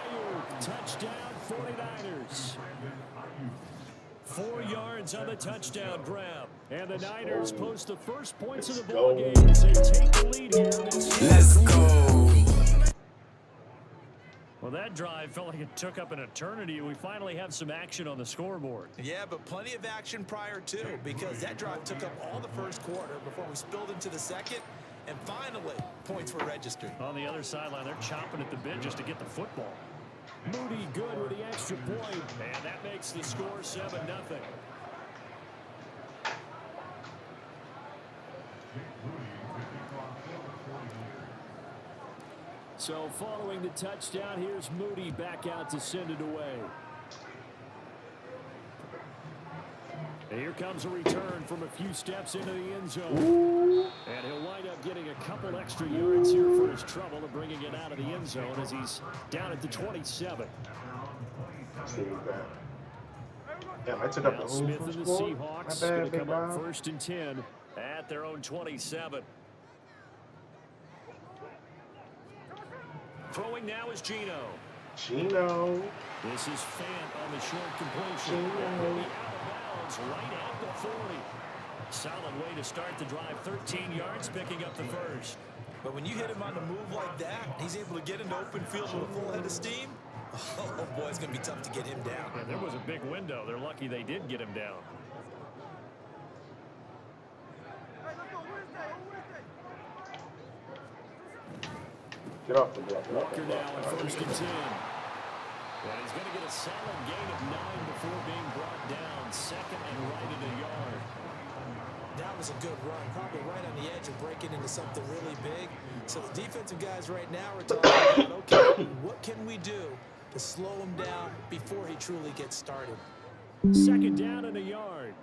Ayuk. Touchdown, 49ers. 4 yards on the touchdown grab. And the Niners post the first points of the ball game as they take the lead here. Let's go. Well, that drive felt like it took up an eternity. We finally have some action on the scoreboard. Yeah, but plenty of action prior to, because that drive took up all the first quarter before we spilled into the second, and finally, points were registered. On the other sideline, they're chomping at the bit just to get the football. Moody good with the extra point, and that makes the score 7-0. So following the touchdown, here's Moody back out to send it away. And here comes a return from a few steps into the end zone. And he'll wind up getting a couple extra yards here for his trouble and bringing it out of the end zone as he's down at the 27. Damn, I took up the whole Smith first and the quarter. Seahawks going to come up 1st and 10 at their own 27. Throwing now is Geno. Geno. This is Fant on the short completion. Out of bounds, right at the 40. Solid way to start the drive. 13 yards, picking up the first. But when you hit him on the move like that, he's able to get into open field with a full head of steam. Oh, boy, it's going to be tough to get him down. Yeah, there was a big window. They're lucky they did get him down. Get off the block. Walker now at 1st and 10. And he's going to get a solid gain of 9 before being brought down. 2nd and right at a yard. That was a good run, probably right on the edge of breaking into something really big. So the defensive guys right now are talking about, okay, what can we do to slow him down before he truly gets started? 2nd down and a yard.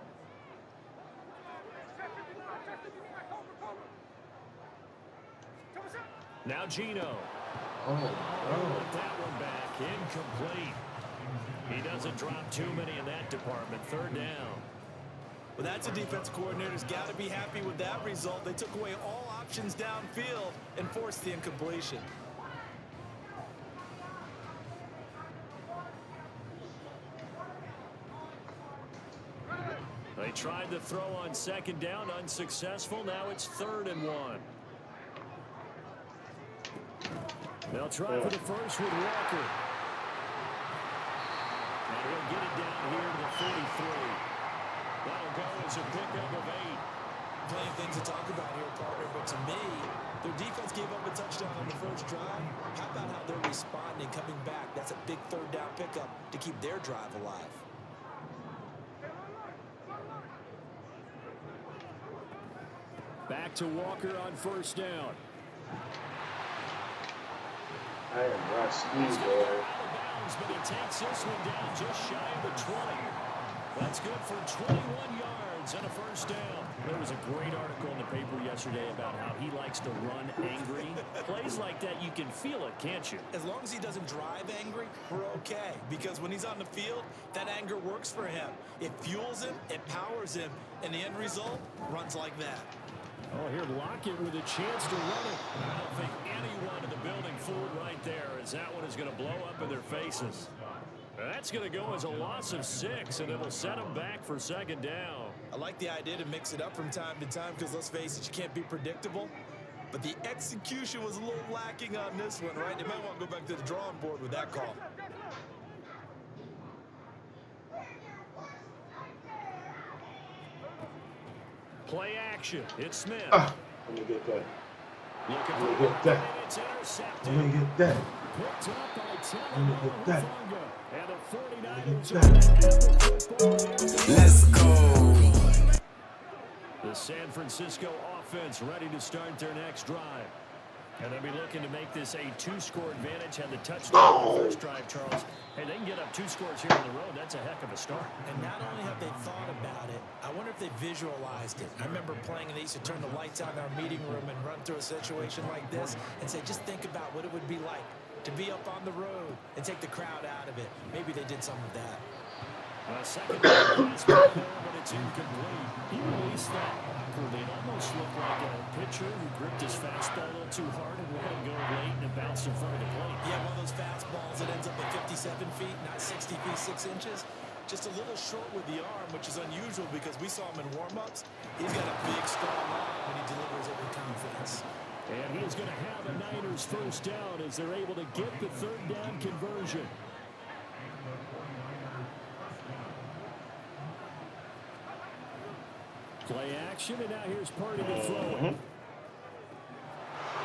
Now Geno. That one back, incomplete. He doesn't drop too many in that department. 3rd down. Well, that's a defense coordinator's got to be happy with that result. They took away all options downfield and forced the incompletion. They tried to throw on 2nd down, unsuccessful. Now it's 3rd and 1. They'll try for the first with Walker. And he'll get it down here to the 43. That'll go as a pickup of 8. Plenty of things to talk about here, partner, but to me, their defense gave up a touchdown on the first drive. How about how they're responding, coming back? That's a big 3rd down pickup to keep their drive alive. Back to Walker on 1st down. I am not squeezed, boy. But he takes this one down just shy of the 20. That's good for 21 yards and a 1st down. There was a great article in the paper yesterday about how he likes to run angry. Plays like that, you can feel it, can't you? As long as he doesn't drive angry, we're okay. Because when he's on the field, that anger works for him. It fuels him, it powers him, and the end result runs like that. Oh, here Lockett with a chance to run it. I don't think anyone in the building fooled right there, as that one is going to blow up in their faces. That's going to go as a loss of 6, and it'll set them back for 2nd down. I like the idea to mix it up from time to time because, let's face it, you can't be predictable. But the execution was a little lacking on this one, right? They might want to go back to the drawing board with that call. Play action. It's Smith. Let me get that. Looking Let me for get that. it's intercepted. Let me get that. Picked up by Let me get that. And the 49ers Let me get have the football. Let's go. The San Francisco offense ready to start their next drive. And they'll be looking to make this a 2-score advantage. Had the touchdown on the first drive, Charles. Hey, they can get up 2 scores here on the road. That's a heck of a start. And not only have they thought about it, I wonder if they visualized it. I remember playing and they used to turn the lights out in our meeting room and run through a situation like this and say, just think about what it would be like to be up on the road and take the crowd out of it. Maybe they did some of that. Second pass, but it's incomplete. He released that awkwardly. It almost looked like a pitcher who gripped his fastball a little too hard and let it go late and it bounced in front of the plate. Yeah, one of those fastballs that ends up at 57 feet, not 60 feet, 6 inches. Just a little short with the arm, which is unusual because we saw him in warm-ups. He's got a big, strong arm when he delivers it with confidence. And he is going to have a Niners first down as they're able to get the third down conversion. Play action, and now here's Purdy to throw it.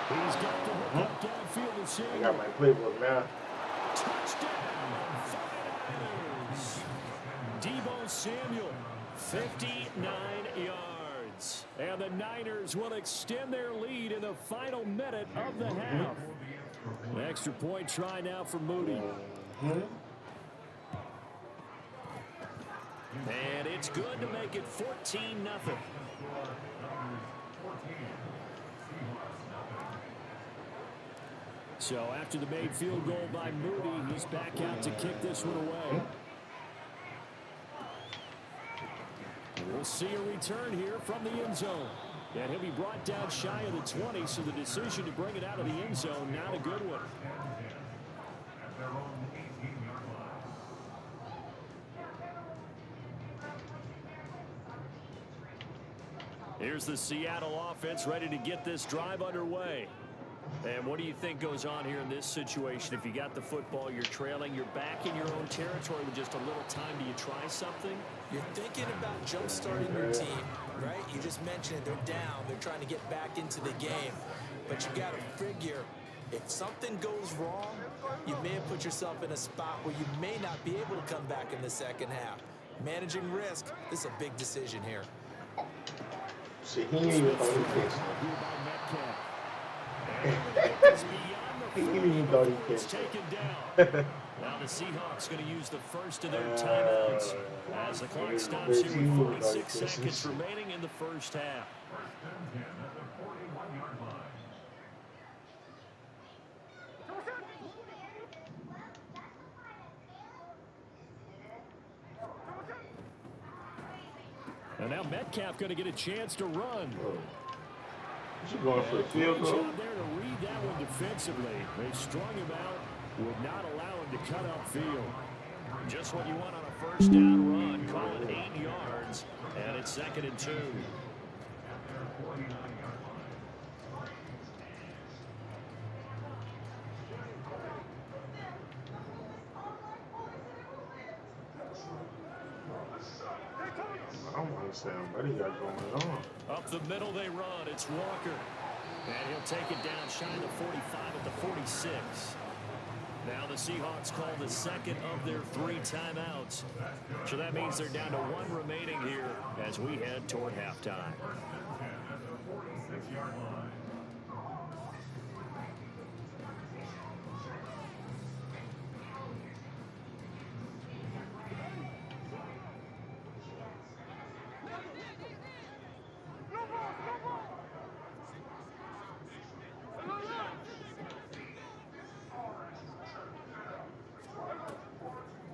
He's got the hook up downfield to see. I got my playbook now. Touchdown, 49ers. Deebo Samuel, 59 yards. And the Niners will extend their lead in the final minute of the half. An extra point try now for Moody. And it's good to make it 14-0. So after the made field goal by Moody, he's back out to kick this one away. We'll see a return here from the end zone. And he'll be brought down shy of the 20, so the decision to bring it out of the end zone, not a good one. Here's the Seattle offense ready to get this drive underway. And what do you think goes on here in this situation? If you got the football, you're trailing, you're back in your own territory with just a little time. Do you try something? You're thinking about jump-starting your team, right? You just mentioned it. They're down. They're trying to get back into the game. But you got to figure, if something goes wrong, you may have put yourself in a spot where you may not be able to come back in the second half. Managing risk, this is a big decision here. See, he ain't even thought he pitched. He ain't even thought he pitched. Taken down. Now the Seahawks going to use the first of their timeouts as the clock stops here with 46 seconds remaining in the first half. And now Metcalf going to get a chance to run. She's going for a field goal. Job there to read that one defensively. They strung him out, would not allow him to cut upfield. Just what you want on a first down run. Call it 8 yards, and it's 2nd and 2. I don't understand what he got going on. Up the middle they run. It's Walker. And he'll take it down shy of the 45 at the 46. Now the Seahawks call the second of their 3 timeouts. So that means they're down to 1 remaining here as we head toward halftime.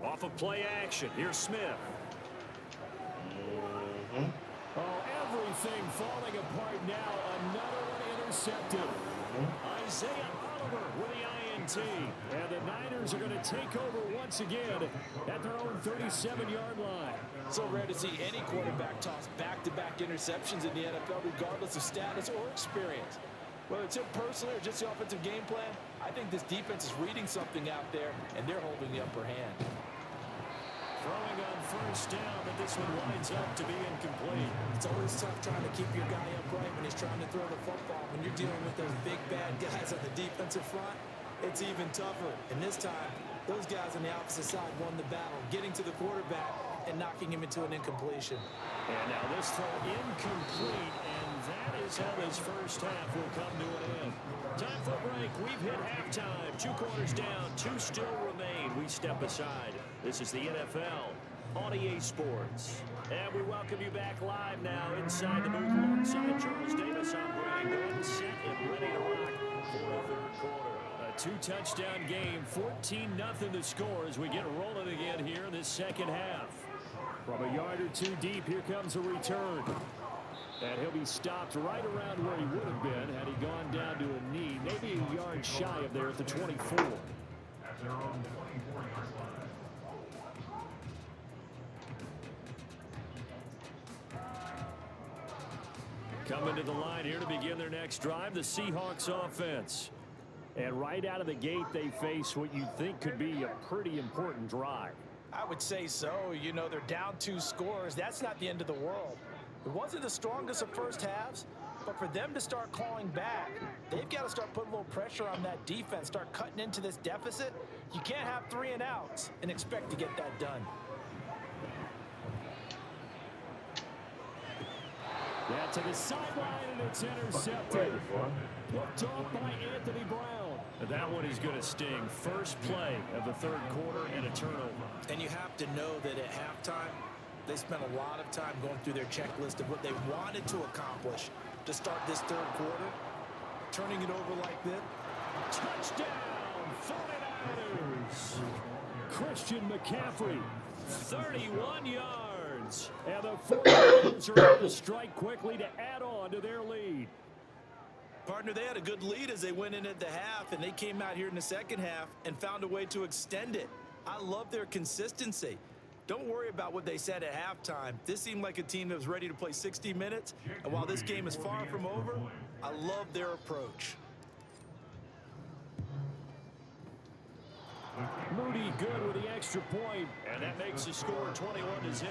Off of play action, here's Smith. Oh, everything falling apart now. Another one intercepted. Isaiah Oliver with the INT. And the Niners are going to take over once again at their own 37-yard line. So rare to see any quarterback toss back-to-back interceptions in the NFL, regardless of status or experience. Whether it's him personally or just the offensive game plan, I think this defense is reading something out there, and they're holding the upper hand. Throwing on first down, but this one winds up to be incomplete. It's always tough trying to keep your guy upright when he's trying to throw the football. When you're dealing with those big, bad guys on the defensive front, it's even tougher. And this time, those guys on the opposite side won the battle, getting to the quarterback and knocking him into an incompletion. And now this throw incomplete, and that is how this first half will come to an end. Time for a break. We've hit halftime. 2 quarters down, 2 still remain. We step aside. This is the NFL on EA Sports. And we welcome you back live now inside the booth alongside Charles Davis. I'm Brandon Gordon, set and ready to rock for the third quarter. A 2-touchdown game, 14-0 the score as we get rolling again here in this second half. From a yard or 2 deep, here comes a return. And he'll be stopped right around where he would have been had he gone down to a knee, maybe a yard shy of there at the 24. At their own 24-yard line. Coming to the line here to begin their next drive, the Seahawks offense. And right out of the gate, they face what you think could be a pretty important drive. I would say so. You know, they're down 2 scores. That's not the end of the world. It wasn't the strongest of first halves, but for them to start clawing back, they've got to start putting a little pressure on that defense, start cutting into this deficit. You can't have 3 and outs and expect to get that done. Yeah, to the sideline, and it's intercepted. Picked off by Anthony Brown. That one is going to sting. First play of the third quarter and a turnover. And you have to know that at halftime, they spent a lot of time going through their checklist of what they wanted to accomplish to start this third quarter. Turning it over like this. Touchdown, 49ers. Christian McCaffrey, 31 yards. And the 49ers are able to strike quickly to add on to their lead. Partner, they had a good lead as they went in at the half, and they came out here in the second half and found a way to extend it. I love their consistency. Don't worry about what they said at halftime. This seemed like a team that was ready to play 60 minutes, and while this game is far from over, I love their approach. Moody good with the extra point, and that makes the score 21-0.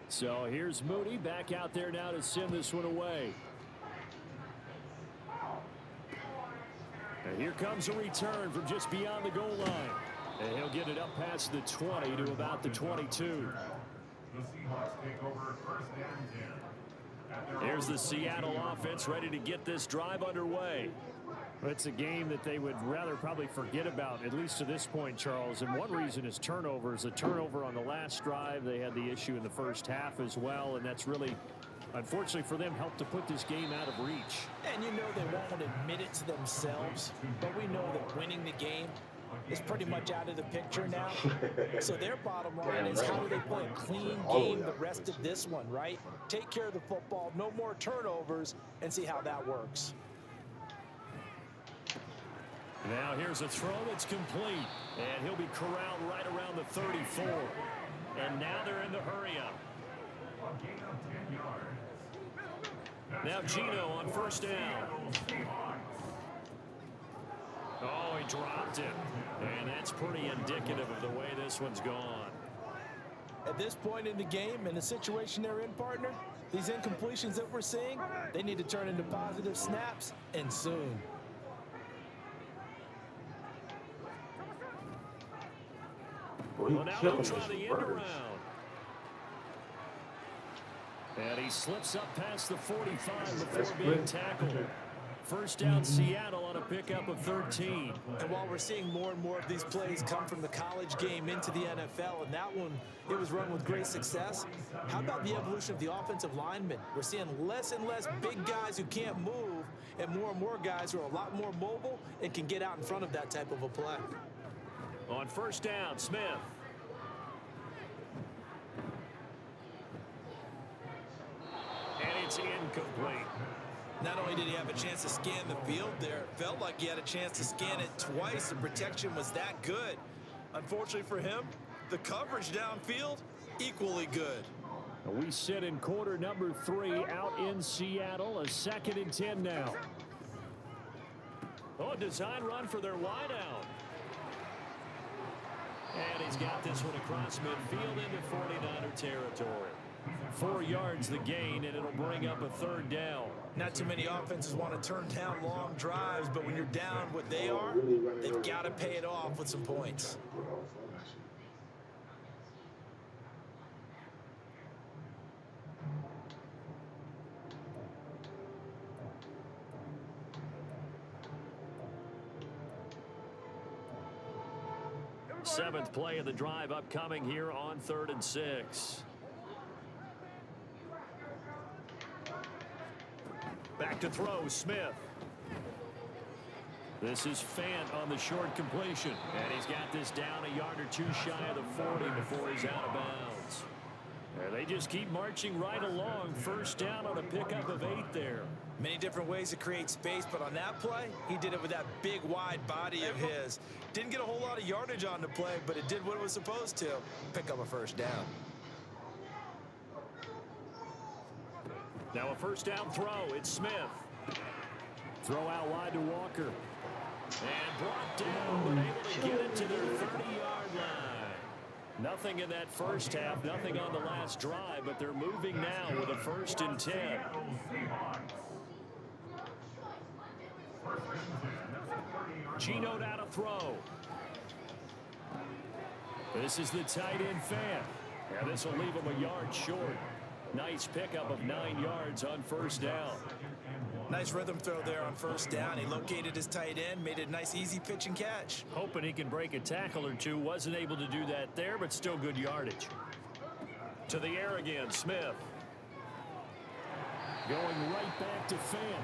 So here's Moody back out there now to send this one away. And here comes a return from just beyond the goal line. And he'll get it up past the 20 to about the 22. The Seahawks take over first and 10. Here's the Seattle offense ready to get this drive underway. It's a game that they would rather probably forget about, at least to this point, Charles. And one reason is turnovers. A turnover on the last drive. They had the issue in the first half as well, and that's really, unfortunately for them, helped to put this game out of reach. And you know they won't admit it to themselves, but we know that winning the game is pretty much out of the picture now. So their bottom line is, how do they play a clean game the rest of this one, right? Take care of the football, no more turnovers, and see how that works. Now here's a throw that's complete, and he'll be corralled right around the 34. And now they're in the hurry-up. Now Gino on first down. Oh, he dropped it. And that's pretty indicative of the way this one's gone. At this point in the game, in the situation they're in, partner, these incompletions that we're seeing, they need to turn into positive snaps, and soon. Well, now they'll try the end around. And he slips up past the 45 before being tackled. First down, Seattle on a pickup of 13. And while we're seeing more and more of these plays come from the college game into the NFL, and that one, it was run with great success, how about the evolution of the offensive linemen? We're seeing less and less big guys who can't move, and more guys who are a lot more mobile and can get out in front of that type of a play. On first down, Smith. And it's incomplete. Not only did he have a chance to scan the field there, it felt like he had a chance to scan it twice. The protection was that good. Unfortunately for him, the coverage downfield, equally good. We sit in quarter number 3 out in Seattle. A 2nd and 10 now. Oh, a design run for their wideout. And he's got this one across midfield into 49er territory. 4 yards the gain, and it'll bring up a 3rd down. Not too many offenses want to turn down long drives, but when you're down what they are, they've got to pay it off with some points. Seventh play of the drive upcoming here on 3rd and 6. Back to throw, Smith. This is Fant on the short completion. And he's got this down a yard or 2 shy of the 40 before he's out of bounds. And they just keep marching right along. 1st down on a pickup of 8 there. Many different ways to create space, but on that play, he did it with that big, wide body of his. Didn't get a whole lot of yardage on the play, but it did what it was supposed to. Pick up a 1st down. Now a 1st down throw. It's Smith. Throw out wide to Walker. And brought down, but able to get it to their 30-yard line. Nothing in that first half, nothing on the last drive, but they're moving now with a 1st and 10. Geno out of throw. This is the tight end Fant. Yeah, this will leave him a yard short. Nice pickup of 9 yards on 1st down. Nice rhythm throw there on 1st down. He located his tight end, made it a nice easy pitch and catch. Hoping he can break a tackle or 2. Wasn't able to do that there, but still good yardage. To the air again, Smith. Going right back to Fant.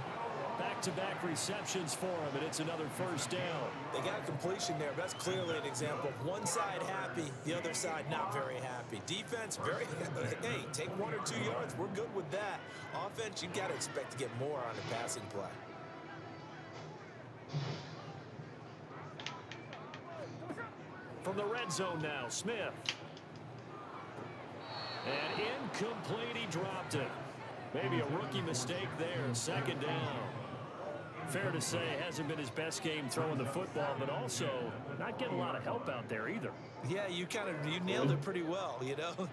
Back-to-back receptions for him, and it's another 1st down. They got completion there, but that's clearly an example of one side happy, the other side not very happy. Defense, very, hey, take 1 or 2 yards. We're good with that. Offense, you got to expect to get more on the passing play. From the red zone now, Smith. And incomplete, he dropped it. Maybe a rookie mistake there, 2nd down. Fair to say, it hasn't been his best game throwing the football, but also not getting a lot of help out there either. Yeah, you nailed it pretty well, you know.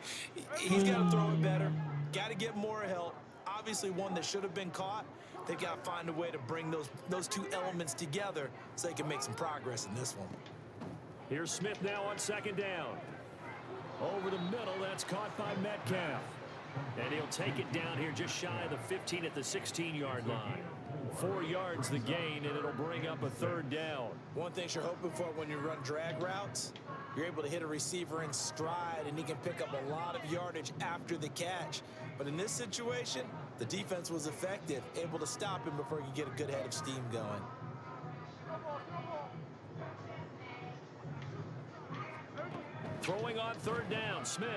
He's got to throw it better, got to get more help. Obviously one that should have been caught. They've got to find a way to bring those 2 elements together so they can make some progress in this one. Here's Smith now on 2nd down. Over the middle, that's caught by Metcalf. And he'll take it down here just shy of the 15 at the 16-yard line. 4 yards the gain, and it'll bring up a 3rd down. One thing you're hoping for when you run drag routes, you're able to hit a receiver in stride, and he can pick up a lot of yardage after the catch. But in this situation, the defense was effective, able to stop him before he could get a good head of steam going. Throwing on 3rd down, Smith.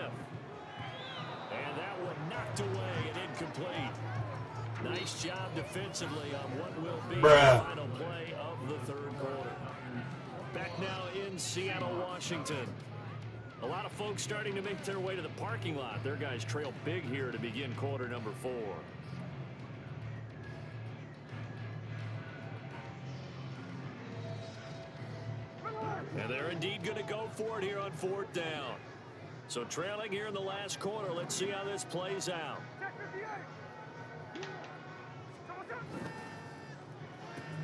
And that one knocked away and incomplete. Nice job defensively on what will be the final play of the 3rd quarter. Back now in Seattle, Washington. A lot of folks starting to make their way to the parking lot. Their guys trail big here to begin quarter number 4. And they're indeed going to go for it here on 4th down. So trailing here in the last quarter. Let's see how this plays out.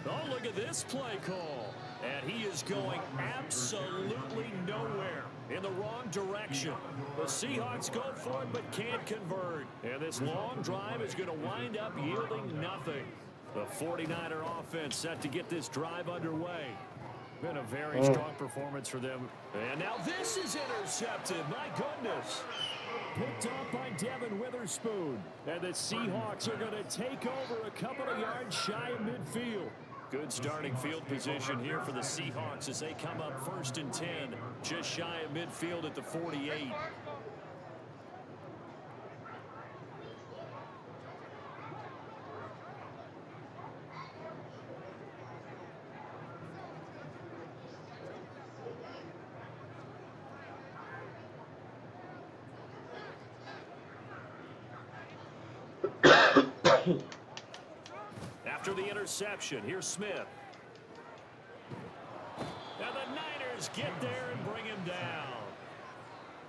Oh, look at this play call. And he is going absolutely nowhere, in the wrong direction. The Seahawks go for it but can't convert. And this long drive is going to wind up yielding nothing. The 49er offense set to get this drive underway. Been a very strong performance for them. And now this is intercepted. My goodness. Picked up by Devin Witherspoon. And the Seahawks are going to take over a couple of yards shy of midfield. Good starting field position here for the Seahawks as they come up 1st and 10, just shy of midfield at the 48. After the interception, here's Smith. And the Niners get there and bring him down.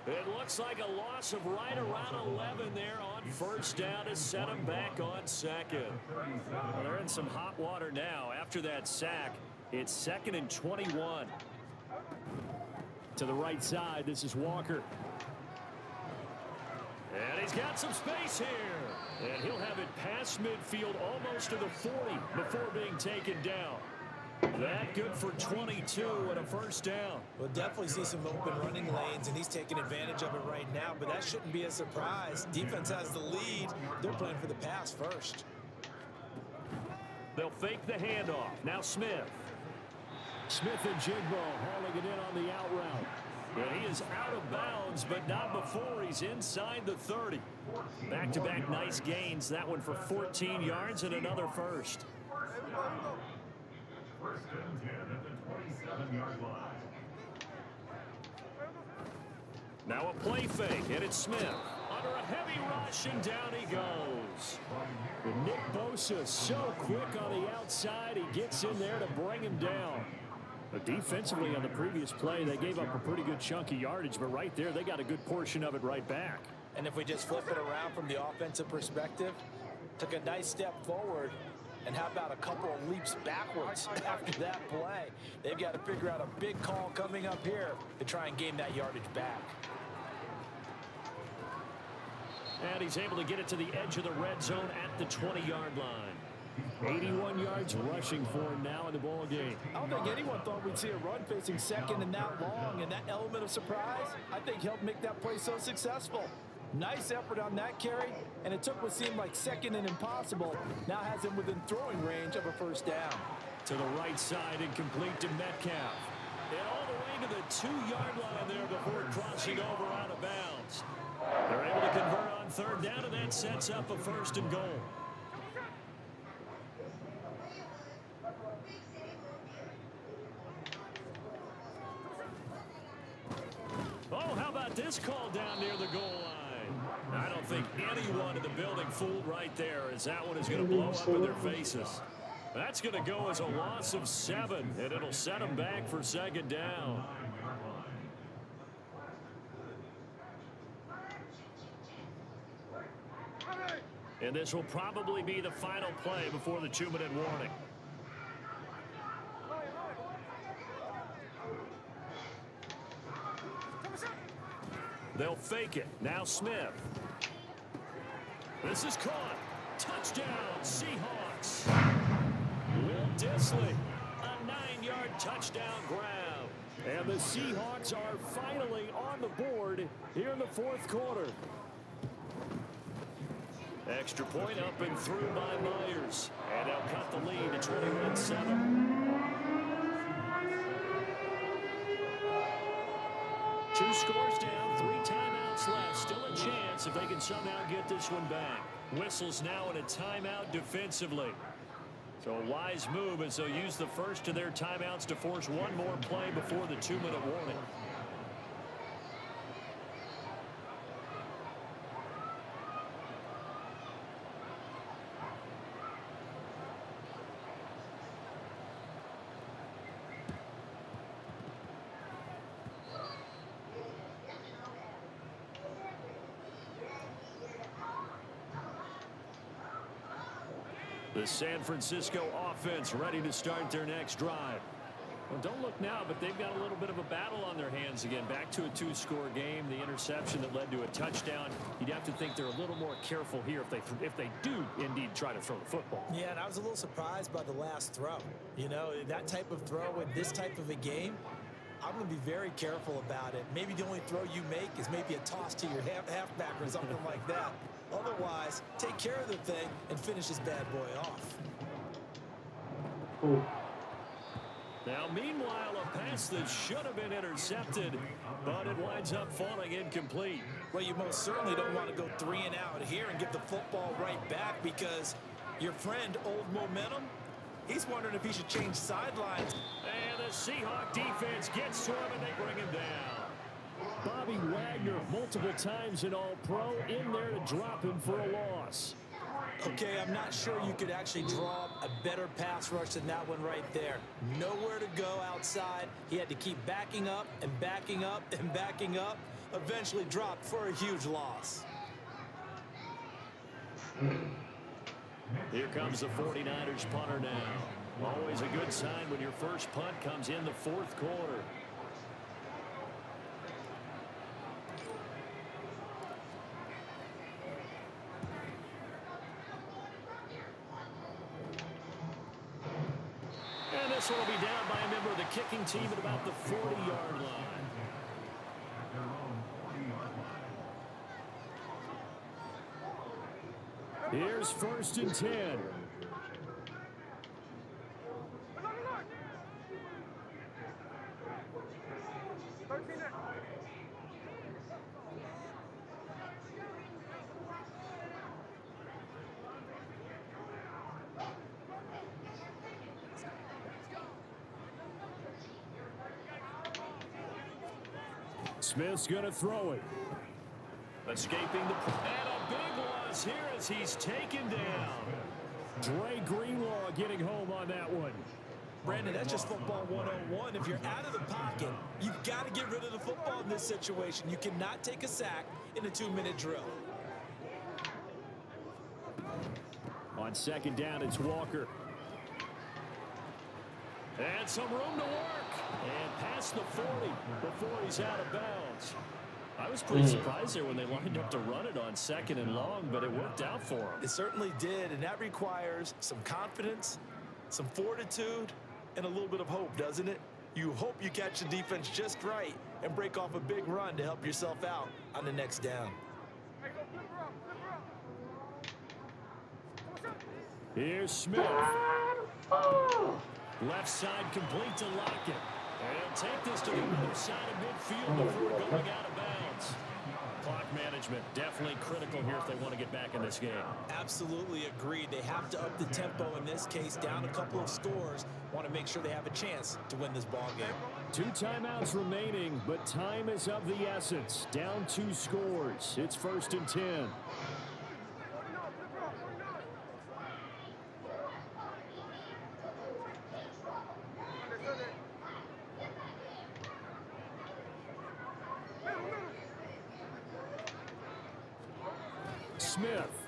It looks like a loss of right around 11 there on first down to set him back on second. Well, they're in some hot water now. After that sack, it's 2nd and 21. To the right side, this is Walker. And he's got some space here. And he'll have it past midfield almost to the 40 before being taken down. That good for 22 and a first down. We'll definitely see some open running lanes, and he's taking advantage of it right now, but that shouldn't be a surprise. Defense has the lead. They're playing for the pass first. They'll fake the handoff. Now Smith. Smith and Jigbo hauling it in on the out route. And he is out of bounds, but not before he's inside the 30. Back-to-back nice gains. That one for 14 yards and another first. First and 10 at the 27-yard line. Now a play fake, and it's Smith. Under a heavy rush, and down he goes. And Nick Bosa so quick on the outside, he gets in there to bring him down. But defensively on the previous play, they gave up a pretty good chunk of yardage, but right there, they got a good portion of it right back. And if we just flip it around from the offensive perspective, took a nice step forward, and how about a couple of leaps backwards after that play? They've got to figure out a big call coming up here to try and gain that yardage back. And he's able to get it to the edge of the red zone at the 20-yard line. 81 yards rushing for him now in the ball game. I don't think anyone thought we'd see a run facing second and that long, and that element of surprise, I think, helped make that play so successful. Nice effort on that carry, and it took what seemed like second and impossible. Now has him within throwing range of a first down. To the right side and complete to Metcalf. And all the way to the 2-yard line there before crossing over out of bounds. They're able to convert on third down, and that sets up a first and goal. Oh, how about this call down near the goal line? I don't think anyone in the building fooled right there, as that one is going to blow up in their faces. That's going to go as a loss of 7, and it'll set them back for second down. And this will probably be the final play before the 2-minute warning. They'll fake it. Now Smith. This is caught. Touchdown, Seahawks. Will Disley, a 9-yard touchdown grab. And the Seahawks are finally on the board here in the fourth quarter. Extra point up and through by Myers. And they'll cut the lead to 21-7. 2 scores down, 3 timeouts left. Still a chance if they can somehow get this one back. Whistles now in a timeout defensively. So a wise move as they'll use the first of their timeouts to force one more play before the 2-minute warning. The San Francisco offense ready to start their next drive. Well, don't look now, but they've got a little bit of a battle on their hands again. Back to a 2-score game. The interception that led to a touchdown. You'd have to think they're a little more careful here if they do indeed try to throw the football. Yeah, and I was a little surprised by the last throw. You know, that type of throw in this type of a game, I'm going to be very careful about it. Maybe the only throw you make is maybe a toss to your halfback or something like that. Otherwise, take care of the thing and finish this bad boy off. Cool. Now, meanwhile, a pass that should have been intercepted, but it winds up falling incomplete. Well, you most certainly don't want to go 3 and out here and give the football right back, because your friend, Old Momentum, he's wondering if he should change sidelines. And the Seahawk defense gets to him, and they bring him down. Bobby Wagner, multiple times an All-Pro, in there to drop him for a loss. Okay, I'm not sure you could actually draw up a better pass rush than that one right there. Nowhere to go outside. He had to keep backing up and backing up and backing up. Eventually dropped for a huge loss. Here comes the 49ers punter now. Always a good sign when your first punt comes in the fourth quarter. And this one will be down by a member of the kicking team at about the 40-yard line. Their own 40-yard line. Here's 1st and 10. Smith's going to throw it. Escaping the... And a big loss here as he's taken down. Dre Greenlaw getting home on that one. Brandon, that's just football 101. If you're out of the pocket, you've got to get rid of the football in this situation. You cannot take a sack in a 2-minute drill. On 2nd down, it's Walker. And some room to work. And past the 40 before he's out of bounds. I was pretty surprised there when they lined up to run it on 2nd and long, but it worked out for him. It certainly did, and that requires some confidence, some fortitude, and a little bit of hope, doesn't it? You hope you catch the defense just right and break off a big run to help yourself out on the next down. Here's Smith. Left side complete to Lockett. And take this to the other side of midfield before going out of bounds. Clock management definitely critical here if they want to get back in this game. Absolutely agreed. They have to up the tempo in this case, down a couple of scores. Want to make sure they have a chance to win this ball game. 2 timeouts remaining, but time is of the essence. Down 2 scores. It's 1st and 10. Smith.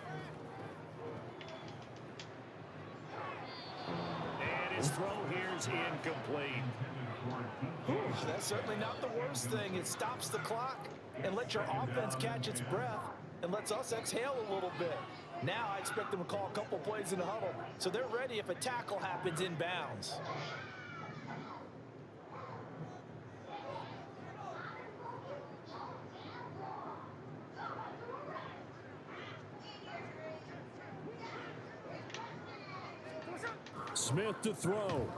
And his throw here's incomplete. That's certainly not the worst thing. It stops the clock and lets your offense catch its breath and lets us exhale a little bit. Now I expect them to call a couple plays in the huddle, so they're ready if a tackle happens in bounds. Smith to throw.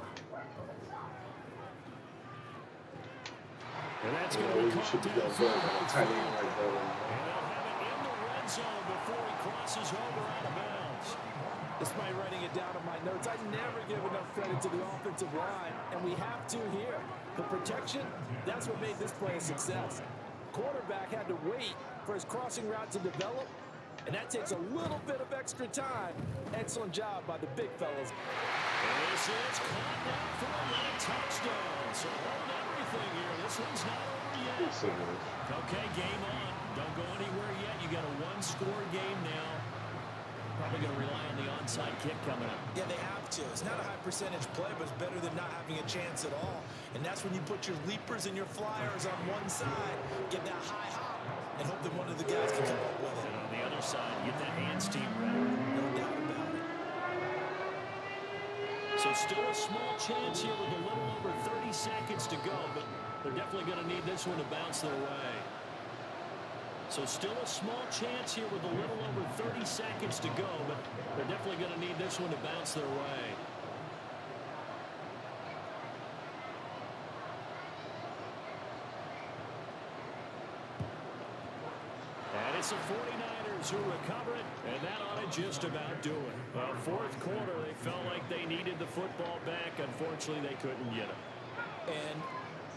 And that's going to be caught downfield. And they'll have it in the red zone before he crosses over out of bounds. Despite writing it down in my notes, I never give enough credit to the offensive line, and we have to here. The protection, that's what made this play a success. Quarterback had to wait for his crossing route to develop, and that takes a little bit of extra time. Excellent job by the big fellas. And this is caught now for a late touchdown. So hold everything here. This one's not over yet. Okay, game on. Don't go anywhere yet. You got a 1-score game now. Probably going to rely on the onside kick coming up. Yeah, they have to. It's not a high percentage play, but it's better than not having a chance at all. And that's when you put your leapers and your flyers on one side, get that high hop, and hope that one of the guys can come up with it. And on the other side, get that hands team ready. No doubt about it. So still a small chance here with a little over 30 seconds to go, but they're definitely going to need this one to bounce their way. So still a small chance here with a little over 30 seconds to go, but they're definitely going to need this one to bounce their way. And it's the 49ers who recover it, and that ought to just about do it. Well, fourth quarter, they felt like they needed the football back. Unfortunately, they couldn't get it. And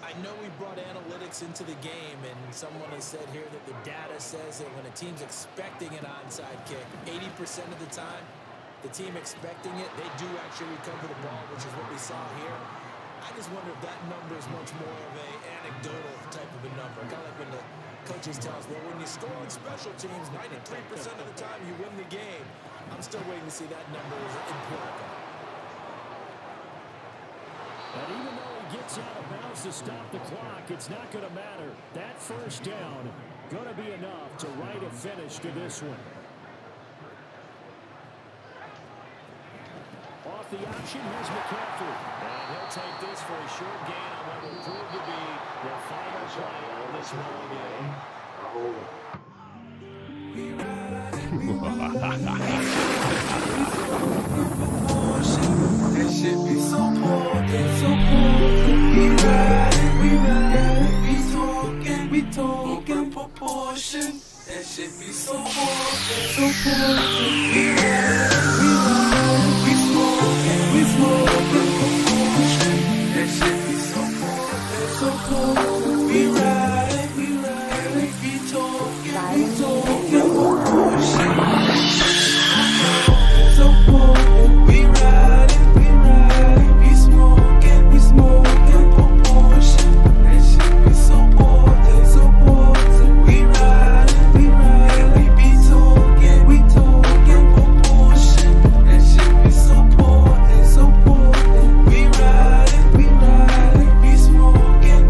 I know we brought analytics into the game, and someone has said here that the data says that when a team's expecting an onside kick, 80% of the time, the team expecting it, they do actually recover the ball, which is what we saw here. I just wonder if that number is much more of an anecdotal type of a number. Kind of like when the coaches tell us, well, when you score on special teams, 93% of the time you win the game. I'm still waiting to see that number as empirical. And even though he gets out of bounds to stop the clock, it's not going to matter. That first down going to be enough to write a finish to this one. Off the option, here's McCaffrey. And he'll take this for a short gain on what will prove to be the final play of this ball game. That shit be so potent, so potent. We talking proportion. That shit be so potent, so potent. We smoking proportion. That shit be so potent, so potent. We riding, we talking proportion. So potent. We riding, we smoking proportion. That shit be so potent, so potent. We riding, we be talking proportion. That shit be so potent, so potent. We riding, we smoking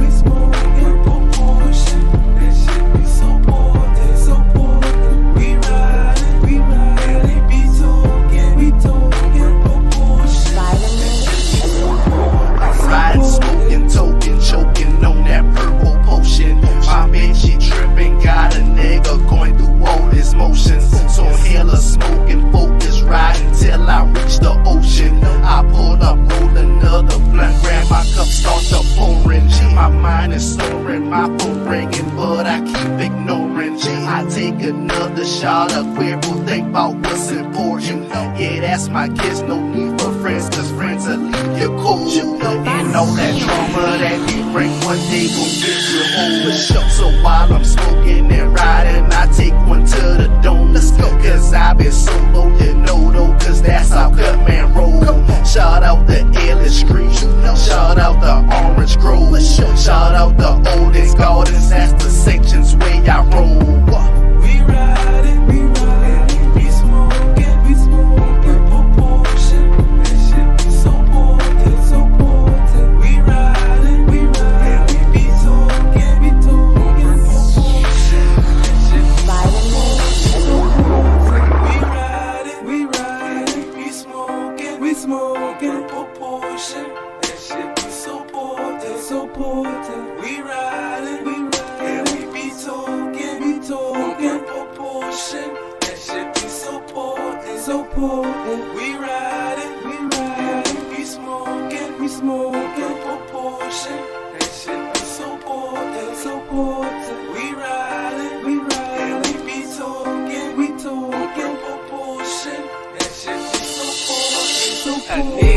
proportion. That shit be so potent, so potent. We riding, be talking proportion. Riding, smoking, token, choking on that purple potion. My bitch, she tripping, got a nigga going through all his motions. So inhale a smoking, focus, riding till I reach the ocean. I pull up, roll another blunt, grab my cup, start the pouring. My mind is soaring, my phone ringing, but I keep ignoring. I take another shot of queerful, think about what's important. Yeah, that's my kids, no need for friends, cause friends will leave you cold. And all that trauma that we bring one day gon' get you over. So while I'm smoking and riding, I take one to the dome. Let's go, cause I been solo, you know though, cause that's how cut man roll. Shout out the Ellis Street, shout out the Orange Grove, shout out the oldest gardens, that's the sections where I roll. We riding, we smoking proportion. That shit be so potent, so potent. We riding, we be talking proportion. That shit be so potent. We riding, we smoking proportion. That shit be so potent, so potent. We riding, we be talking proportion. That shit be so potent, so potent. We riding, we smoking proportion. That shit be so potent, so potent. We riding, we be talking proportion. That shit be so potent, so potent.